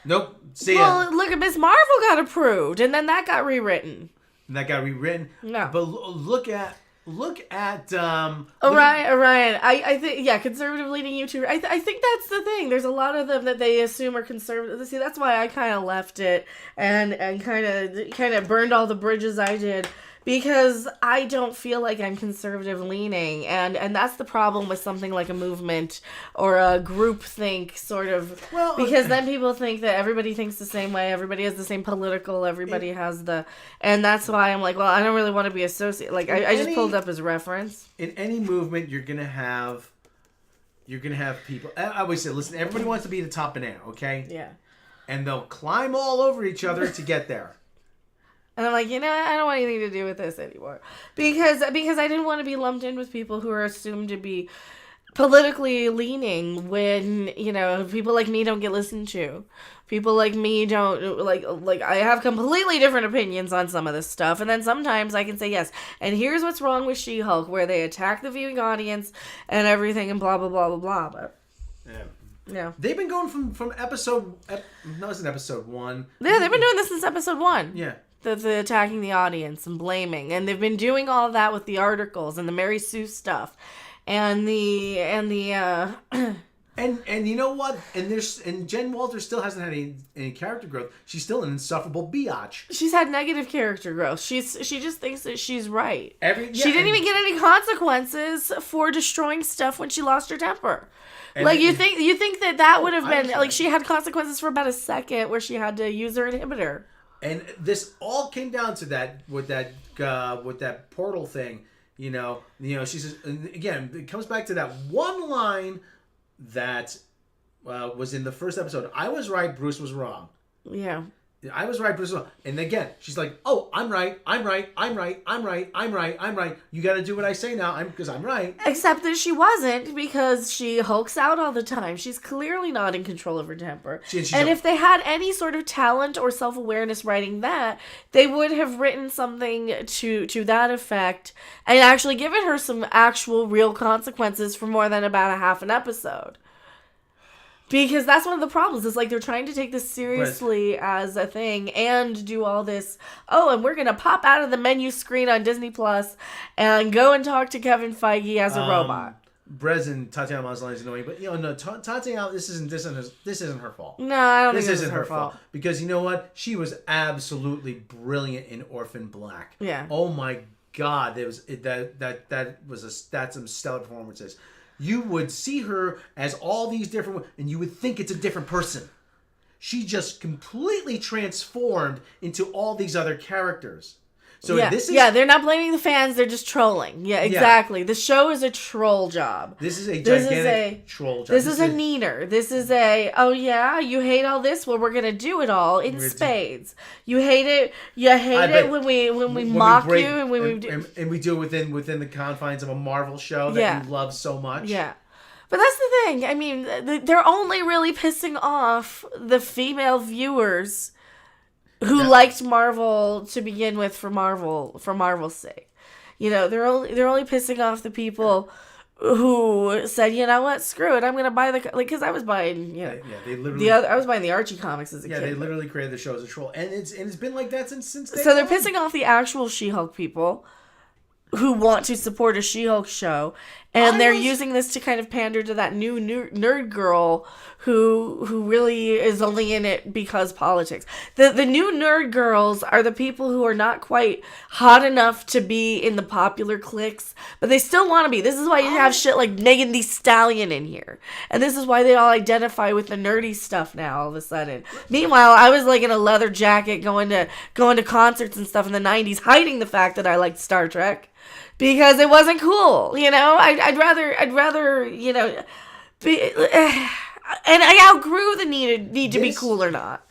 nope." See ya. Well, look at Ms. Marvel got approved, and then that got rewritten. Yeah. But look at Orion. I think conservative leading YouTuber. I think that's the thing. There's a lot of them that they assume are conservative. See, that's why I kind of left it and kind of burned all the bridges I did. Because I don't feel like I'm conservative leaning, and that's the problem with something like a movement or a groupthink sort of. Well, because then people think that everybody thinks the same way, everybody has the same political, everybody has and that's why I'm like, well, I don't really want to be associated. Like I just pulled up his reference. In any movement, you're gonna have people. I always say, listen, everybody wants to be the top banana, okay? Yeah. And they'll climb all over each other to get there. And I'm like, I don't want anything to do with this anymore. Because I didn't want to be lumped in with people who are assumed to be politically leaning when, people like me don't get listened to. People like me don't, like I have completely different opinions on some of this stuff. And then sometimes I can say yes. And here's what's wrong with She-Hulk, where they attack the viewing audience and everything and blah, blah, blah, blah, blah. But, yeah. They've been going from episode 1. Yeah, they've been doing this since episode 1. Yeah. The attacking the audience and blaming, and they've been doing all of that with the articles and the Mary Sue stuff, and the And you know what? And Jen Walters still hasn't had any character growth. She's still an insufferable biatch. She's had negative character growth. She just thinks that she's right. She didn't and- even get any consequences for destroying stuff when she lost her temper. And- Like you think that would have I been understand. like she had consequences for about a second where she had to use her inhibitor. And this all came down to that with that portal thing. You know. She says, and again, it comes back to that one line that was in the first episode. I was right, Bruce was wrong. Yeah. I was right, Bruce was wrong. And again, she's like, "Oh, I'm right. I'm right. I'm right. I'm right. I'm right. I'm right. You got to do what I say now. Because I'm right." Except that she wasn't, because she hulks out all the time. She's clearly not in control of her temper. And if they had any sort of talent or self-awareness writing that, they would have written something to that effect and actually given her some actual real consequences for more than about a half an episode. Because that's one of the problems. It's like they're trying to take this seriously as a thing and do all this. Oh, and we're going to pop out of the menu screen on Disney Plus and go and talk to Kevin Feige as a robot. Brez and Tatiana Maslany is annoying, but no, Tatiana, this isn't her fault. No, I don't think this this isn't is her fault. Because you know what? She was absolutely brilliant in Orphan Black. Yeah. Oh my God, that's some stellar performances. You would see her as all these different, and you would think it's a different person. She just completely transformed into all these other characters. So this is they're not blaming the fans; they're just trolling. Yeah, exactly. The show is a troll job. This is a gigantic troll job. This is a neener. This is a you hate all this. Well, we're gonna do it all in spades. You hate it. You hate it when we mock you and when we do. And we do it within the confines of a Marvel show that you love so much. Yeah. But that's the thing. I mean, they're only really pissing off the female viewers who liked Marvel to begin with for Marvel's sake. They're only pissing off the people who said, you know what, screw it, I'm gonna buy because I was buying they literally I was buying the Archie comics as a kid. Yeah, they literally created the show as a troll, and it's been like that since day So they're one. pissing off the actual She-Hulk people who want to support a She-Hulk show, and they're using this to kind of pander to that new nerd girl who really is only in it because politics. The new nerd girls are the people who are not quite hot enough to be in the popular cliques, but they still want to be. This is why you have shit like Megan Thee Stallion in here, and this is why they all identify with the nerdy stuff now all of a sudden. Meanwhile, I was like in a leather jacket going to concerts and stuff in the 90s, hiding the fact that I liked Star Trek. Because it wasn't cool, I'd rather, be, and I outgrew the need to be cool or not.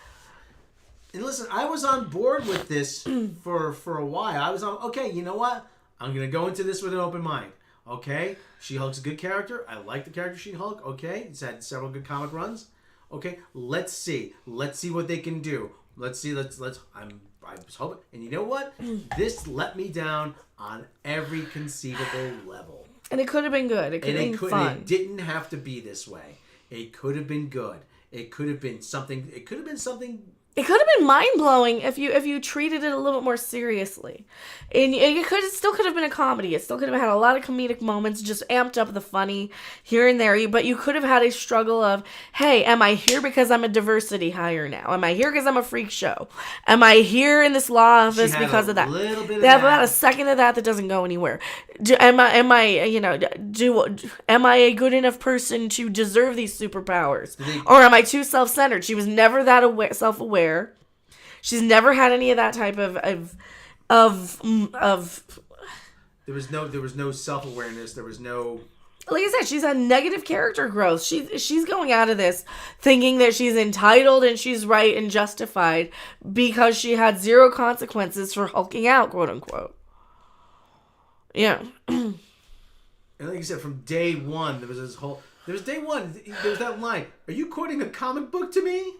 And listen, I was on board with this for a while. I was on, okay, you know what? I'm going to go into this with an open mind. Okay? She-Hulk's a good character. I like the character She-Hulk. Okay? It's had several good comic runs. Okay? Let's see. Let's see what they can do. Let's see. I was hoping. And you know what? This let me down on every conceivable level. And it could have been good. It could have been fun. It didn't have to be this way. It could have been good. It could have been something. It could have been something. It could have been mind-blowing if you treated it a little bit more seriously. And it still could have been a comedy. It still could have had a lot of comedic moments, just amped up the funny here and there. But you could have had a struggle of, hey, am I here because I'm a diversity hire now? Am I here because I'm a freak show? Am I here in this law office because of that? They have about a second of that doesn't go anywhere. Am I a good enough person to deserve these superpowers? Or am I too self-centered? She was never that self-aware. She's never had any of that type of There was no self-awareness. There was no. Like I said, she's had negative character growth. She's going out of this thinking that she's entitled and she's right and justified because she had zero consequences for hulking out, quote unquote. Yeah. And like you said, from day one, there was that line. Are you quoting a comic book to me?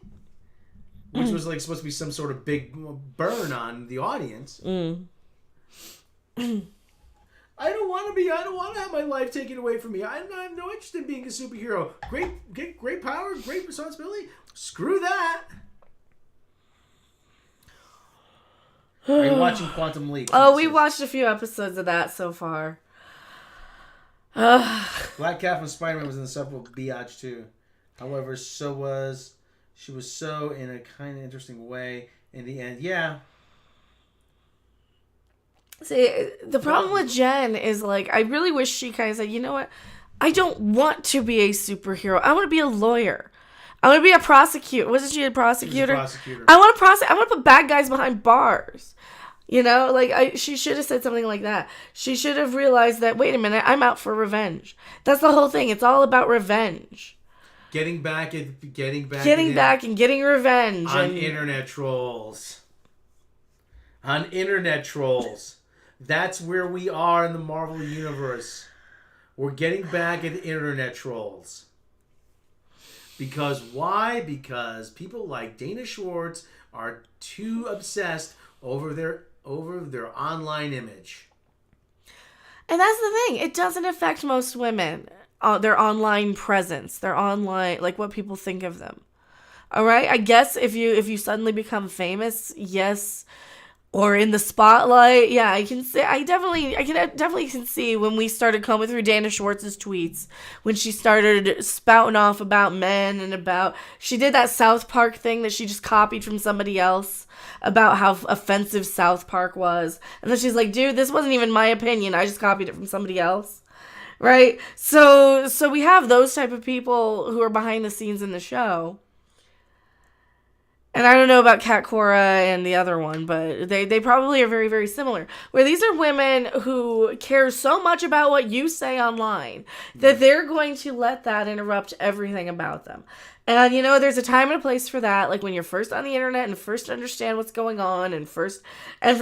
Which was like supposed to be some sort of big burn on the audience. I don't want to have my life taken away from me. I have no interest in being a superhero. Great power, great responsibility. Screw that. Are you watching Quantum Leap? Oh, we watched a few episodes of that so far. Black Cat from Spider-Man was in the sequel Biatch too. However, she was so in a kind of interesting way in the end. Yeah. See, the problem with Jen is like, I really wish she kind of said, you know what? I don't want to be a superhero. I want to be a lawyer. I want to be a prosecutor. Wasn't she a prosecutor? She was a prosecutor. I want to put bad guys behind bars. You know, like she should have said something like that. She should have realized that, wait a minute, I'm out for revenge. That's the whole thing. It's all about revenge. Getting back and getting revenge on internet trolls. On internet trolls. That's where we are in the Marvel universe. We're getting back at internet trolls. Because why? Because people like Dana Schwartz are too obsessed over their online image. And that's the thing. It doesn't affect most women. Their online presence, their online, like what people think of them. All right. I guess if you suddenly become famous, yes, or in the spotlight, yeah, I definitely can see when we started combing through Dana Schwartz's tweets, when she started spouting off about men and she did that South Park thing that she just copied from somebody else about how offensive South Park was, and then she's like, dude, this wasn't even my opinion, I just copied it from somebody else. Right? So we have those type of people who are behind the scenes in the show. And I don't know about Kat Cora and the other one, but they probably are very, very similar. Where these are women who care so much about what you say online that they're going to let that interrupt everything about them. And, you know, there's a time and a place for that. Like when you're first on the internet and first understand what's going on and for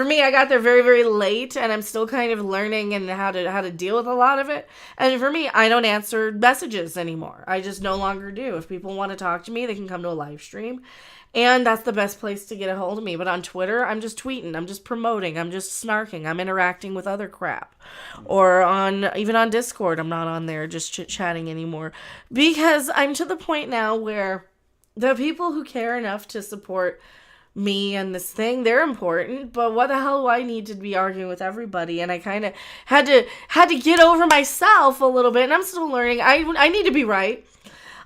me, I got there very, very late and I'm still kind of learning and how to deal with a lot of it. And for me, I don't answer messages anymore. I just no longer do. If people want to talk to me, they can come to a live stream. And that's the best place to get a hold of me. But on Twitter, I'm just tweeting. I'm just promoting. I'm just snarking. I'm interacting with other crap. Or even on Discord, I'm not on there just chit-chatting anymore. Because I'm to the point now where the people who care enough to support me and this thing, they're important. But what the hell do I need to be arguing with everybody? And I kind of had to get over myself a little bit. And I'm still learning. I need to be right.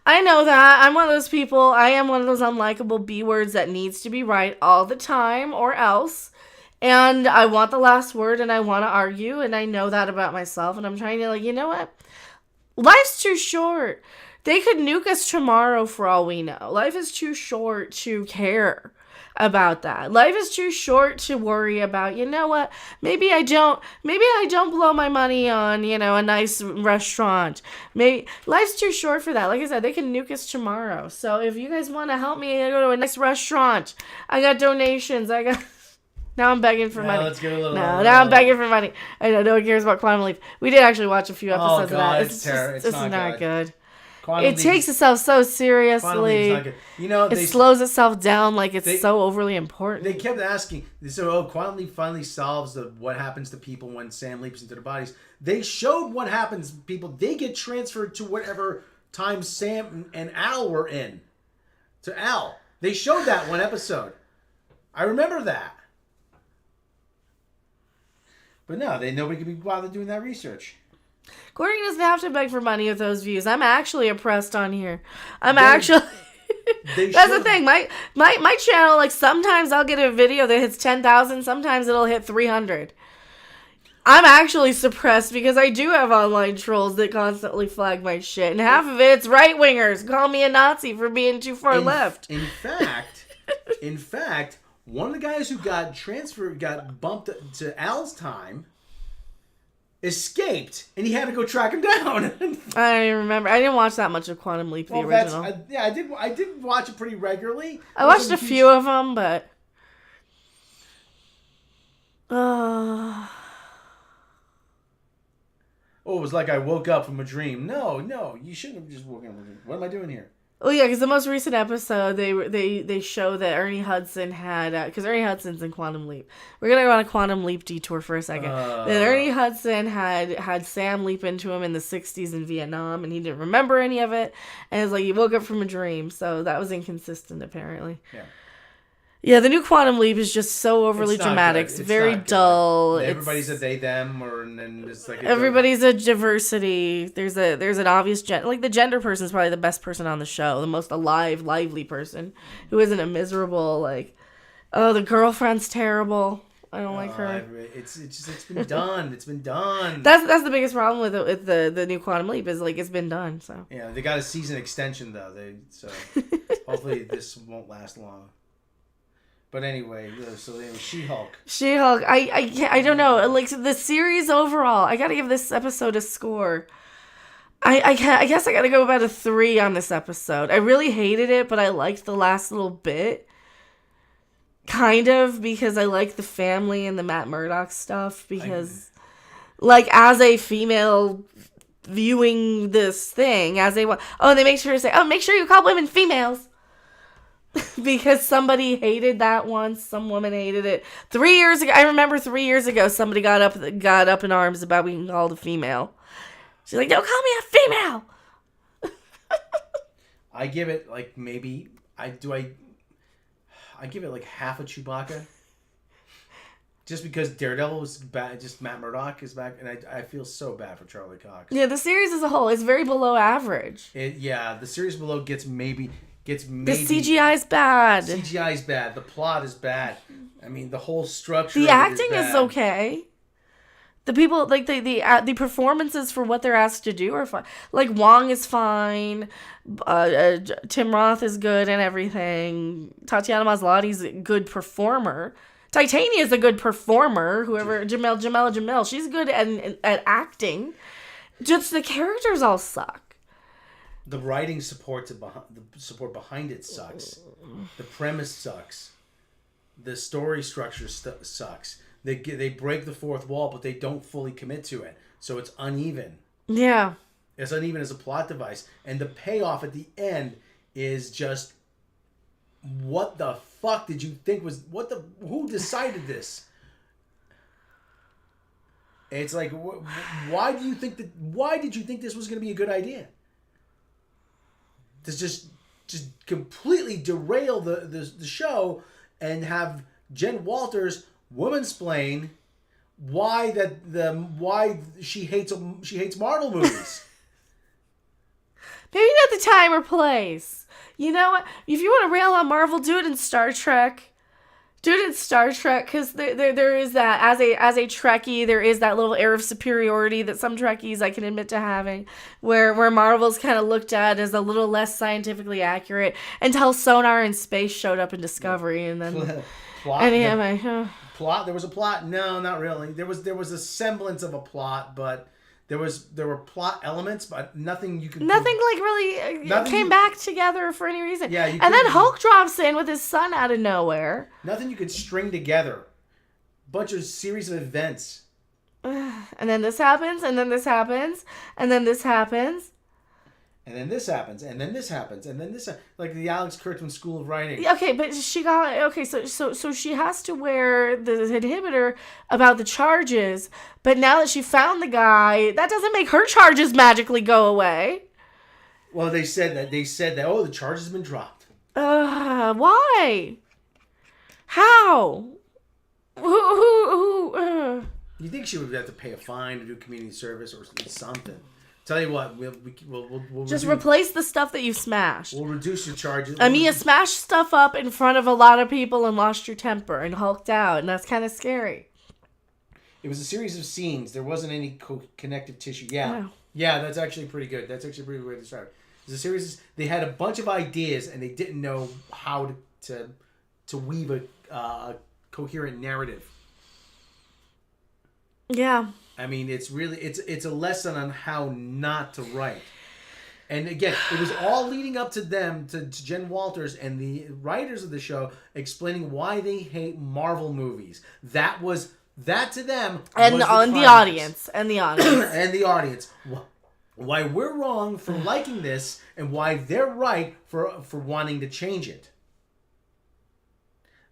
I know that. I'm one of those people. I am one of those unlikable B-words that needs to be right all the time or else. And I want the last word and I want to argue. And I know that about myself. And I'm trying to you know what? Life's too short. They could nuke us tomorrow for all we know. Life is too short to care about that. Life is too short to worry about, you know what, maybe I don't blow my money on, you know, a nice restaurant. Maybe life's too short for that. Like I said, they can nuke us tomorrow. So if you guys want to help me go to a nice restaurant, I got donations. Now I'm begging for money. Let's get a little. Now I'm begging for money. I know no one cares about Quantum Leap. We did actually watch a few episodes of that. It's not good. It takes itself so seriously. You know, it slows itself down like it's so overly important. They kept asking, so Quantum Leap finally solves what happens to people when Sam leaps into their bodies. They showed what happens to people. They get transferred to whatever time Sam and Al were in. To Al. They showed that one episode. I remember that. But no, nobody could be bothered doing that research. Gordon doesn't have to beg for money with those views. I'm actually oppressed on here. That's the thing. My channel, like, sometimes I'll get a video that hits 10,000. Sometimes it'll hit 300. I'm actually suppressed because I do have online trolls that constantly flag my shit. And half of it's right-wingers. Call me a Nazi for being too far left. In fact, one of the guys who got bumped to Al's time, escaped, and he had to go track him down. I remember. I didn't watch that much of Quantum Leap, the original. I did watch it pretty regularly. I watched a few of them, but oh, it was like I woke up from a dream. No, you shouldn't have just woken up from a dream. What am I doing here? Oh yeah, because the most recent episode, they show that Ernie Hudson had, because Ernie Hudson's in Quantum Leap. We're gonna go on a Quantum Leap detour for a second. That Ernie Hudson had Sam leap into him in the 60s in Vietnam, and he didn't remember any of it, and it's like he woke up from a dream. So that was inconsistent, apparently. Yeah. Yeah, the new Quantum Leap is just so overly It's not dramatic. good. It's It's very not good. dull. Everybody's a they them, and then it's like Everybody's a diversity. There's an obvious like the gender person is probably the best person on the show, the most alive, lively person who isn't a miserable like, oh, the girlfriend's terrible. I don't like her. It's been done. It's been done. That's the biggest problem with the new Quantum Leap is like it's been done. So yeah, they got a season extension though. So hopefully this won't last long. But anyway, so then She-Hulk. She-Hulk. I don't know. Like the series overall, I gotta give this episode a score. I guess I gotta go about a 3 on this episode. I really hated it, but I liked the last little bit. Kind of, because I like the family and the Matt Murdock stuff, because like as a female viewing this thing, they make sure to say, make sure you call women females. Because somebody hated that once, some woman hated it 3 years ago. I remember 3 years ago somebody got up in arms about being called a female. She's like, don't call me a female. I give it like maybe I give it like half a Chewbacca. Just because Daredevil was back, just Matt Murdock is back, and I feel so bad for Charlie Cox. Yeah, the series as a whole is very below average. The series below gets maybe. The CGI is bad. CGI is bad. The plot is bad. I mean, the whole structure. The acting is okay. The people like the performances for what they're asked to do are fine. Like Wong is fine. Tim Roth is good and everything. Tatiana Maslany's a good performer. Titania is a good performer. Whoever Jamel, she's good at acting. Just the characters all suck. The writing support behind it sucks. The premise sucks. The story structure sucks. They break the fourth wall, but they don't fully commit to it, so it's uneven. Yeah, it's uneven as a plot device, and the payoff at the end is just, what the fuck did you think was who decided this? It's like, why did you think this was going to be a good idea? To just completely derail the show and have Jen Walters womansplain why she hates Marvel movies. Maybe not the time or place. You know what? If you want to rail on Marvel, do it in Star Trek. Do it in Star Trek, because there is that, as a Trekkie, there is that little air of superiority that some Trekkies I can admit to having, where Marvel's kind of looked at as a little less scientifically accurate until sonar in space showed up in Discovery, and then plot. There was a plot. No, not really. There was a semblance of a plot, but there were plot elements, but nothing came back together for any reason. Yeah, and then Hulk drops in with his son out of nowhere. Nothing you could string together. Bunch of series of events. And then this happens, and then this happens, and then this happens. And then this happens, and then this happens, and then this like the Alex Kurtzman School of Writing. Okay, but so she has to wear the inhibitor about the charges, but now that she found the guy, that doesn't make her charges magically go away. Well, they said that the charges have been dropped. Why? How? Who? You think she would have to pay a fine to do community service or something? Tell you what, we'll just replace the stuff that you smashed. We'll reduce your charges. Amiya smashed stuff up in front of a lot of people and lost your temper and hulked out, and that's kind of scary. It was a series of scenes. There wasn't any connective tissue. Yeah, that's actually pretty good. That's actually a pretty good way to describe it. It was a series. They had a bunch of ideas and they didn't know how to weave a coherent narrative. Yeah. I mean, it's a lesson on how not to write. And again, it was all leading up to Jen Walters and the writers of the show explaining why they hate Marvel movies. That to them and was the audience. And the audience. Why we're wrong for liking this and why they're right for wanting to change it.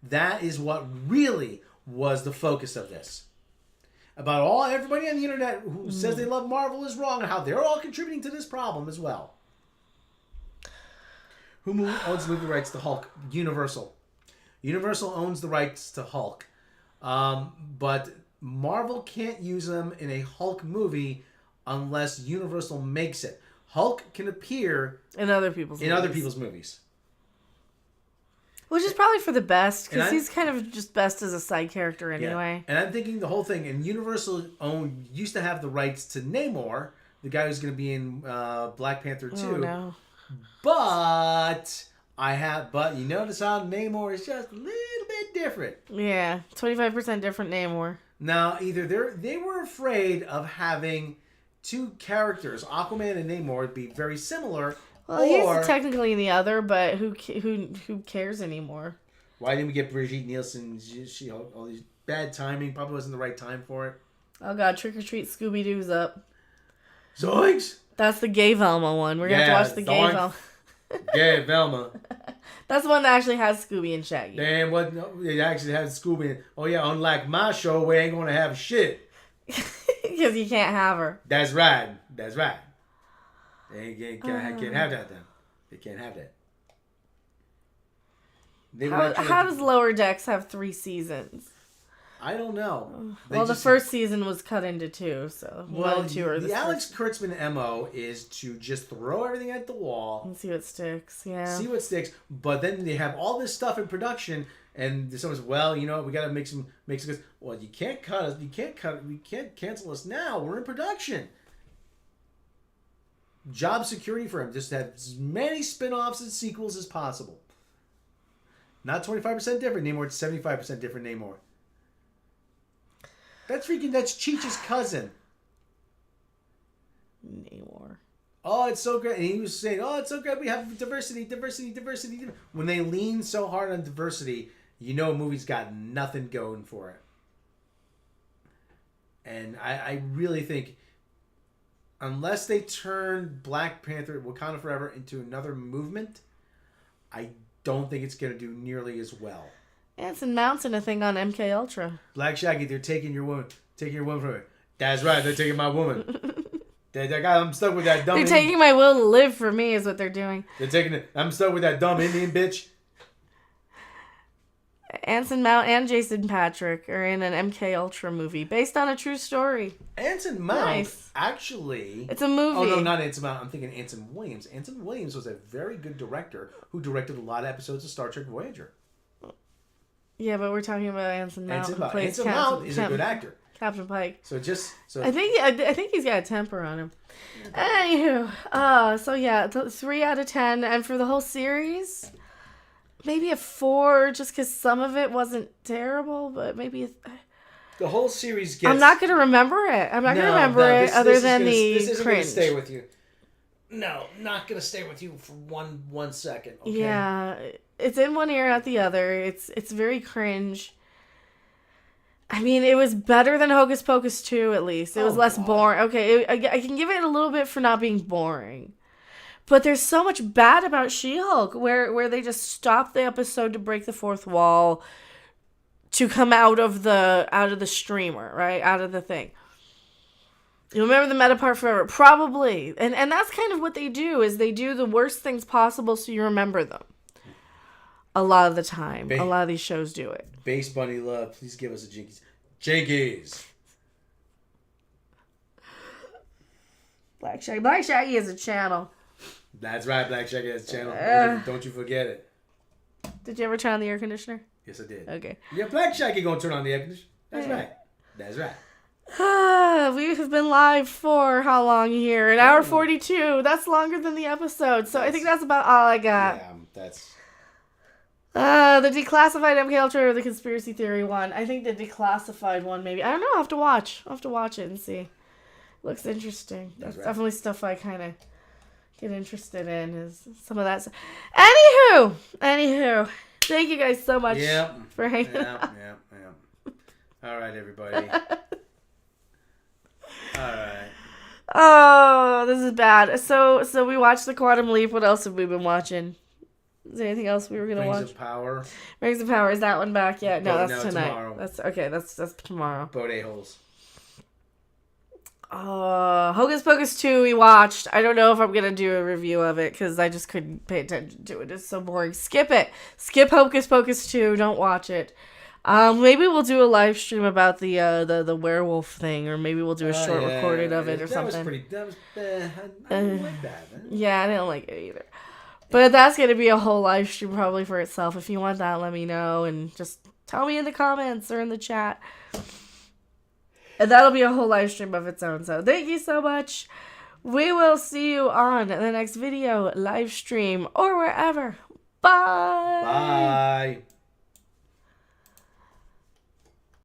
That is what really was the focus of this. About everybody on the internet who says they love Marvel is wrong and how they're all contributing to this problem as well. Who owns movie rights to Hulk? Universal. Universal owns the rights to Hulk, but Marvel can't use him in a Hulk movie unless Universal makes it. Hulk can appear in other people's movies. Which is probably for the best, because And he's kind of just best as a side character anyway. Yeah. And I'm thinking the whole thing, and Universal used to have the rights to Namor, the guy who's going to be in Black Panther 2. Oh, no. But you notice how Namor is just a little bit different. Yeah, 25% different Namor. Now, either they were afraid of having two characters, Aquaman and Namor, be very similar. Well, he's technically the other, but who cares anymore? Why didn't we get Brigitte Nielsen? She all these bad timing. Probably wasn't the right time for it. Oh God, Trick or Treat Scooby Doo's up. Zoinks! That's the gay Velma one. We're gonna have to watch the gay Velma. Gay Velma. That's the one that actually has Scooby and Shaggy. Damn, what? No, it actually has Scooby. Oh yeah, unlike my show, we ain't gonna have shit. Because you can't have her. That's right. That's right. They can't have that then. They can't have that. How does Lower Decks have 3 seasons? I don't know. The first season was cut into 2, so 1 and 2 are the Alex Kurtzman MO is to just throw everything at the wall and see what sticks. Yeah, see what sticks. But then they have all this stuff in production, and someone says, "Well, you know, we got to make some good." Well, you can't cut us. You can't cancel us now. We're in production. Job security for him. Just have as many spin-offs and sequels as possible. Not 25% different Namor. It's 75% different Namor. That's Cheech's cousin. Namor. Oh, it's so great. And he was saying, oh, it's so great. We have diversity. When they lean so hard on diversity, you know a movie's got nothing going for it. And I really think, unless they turn Black Panther, Wakanda Forever into another movement, I don't think it's going to do nearly as well. Anson Mount's in a thing on MK Ultra. Black Shaggy, they're taking your woman from me. That's right, they're taking my woman. I'm stuck with that dumb. They're taking my will to live for me, is what they're doing. They're taking it. I'm stuck with that dumb Indian bitch. Anson Mount and Jason Patrick are in an MK Ultra movie based on a true story. Anson Mount, actually... It's a movie. Oh, no, not Anson Mount. I'm thinking Anson Williams. Anson Williams was a very good director who directed a lot of episodes of Star Trek Voyager. Yeah, but we're talking about Anson Mount. Anson Mount is a good actor. Captain Pike. So I think he's got a temper on him. Anywho, so yeah, 3 out of 10, and for the whole series, maybe a 4, just because some of it wasn't terrible, but maybe the whole series gets. I'm not gonna remember it. I'm not gonna remember it other than the this isn't cringe. Gonna stay with you. No, not gonna stay with you for one second. Okay? Yeah, it's in one ear, out the other. It's very cringe. I mean, it was better than Hocus Pocus 2, at least. It was less boring. Okay, I can give it a little bit for not being boring. But there's so much bad about She-Hulk, where they just stop the episode to break the fourth wall, to come out of the streamer, right? Out of the thing. You remember the meta part forever? Probably. And that's kind of what they do, is they do the worst things possible so you remember them. A lot of the time. A lot of these shows do it. Base Bunny Love, please give us a Jinkies. Jinkies! Black Shaggy is a channel. That's right, Black Shaggy has a channel. Don't you forget it. Did you ever turn on the air conditioner? Yes, I did. Okay. Yeah, Black Shaggy gonna turn on the air conditioner. That's right. That's right. We have been live for how long here? An hour 42. That's longer than the episode. So I think that's about all I got. Yeah, that's... The declassified MK Ultra or the conspiracy theory one. I think the declassified one maybe. I don't know. I'll have to watch it and see. Looks interesting. That's definitely stuff I kind of get interested in, is some of that stuff. Anywho. Thank you guys so much for hanging out. Yeah. All right, everybody. Alright. Oh, this is bad. So we watched The Quantum Leap. What else have we been watching? Is there anything else we were gonna watch? Rings of Power. Rings of Power. Is that one back yet? No, that's tonight. Tomorrow. That's tomorrow. Boat A-holes. Hocus Pocus 2 we watched. I don't know if I'm going to do a review of it because I just couldn't pay attention to it. It's so boring. Skip it. Skip Hocus Pocus 2. Don't watch it. Maybe we'll do a live stream about the werewolf thing, or maybe we'll do a short recording of it or something. That was I didn't like that. Yeah, I didn't like it either. But that's going to be a whole live stream probably for itself. If you want that, let me know and just tell me in the comments or in the chat. And that'll be a whole live stream of its own. So thank you so much. We will see you on the next video, live stream, or wherever. Bye. Bye.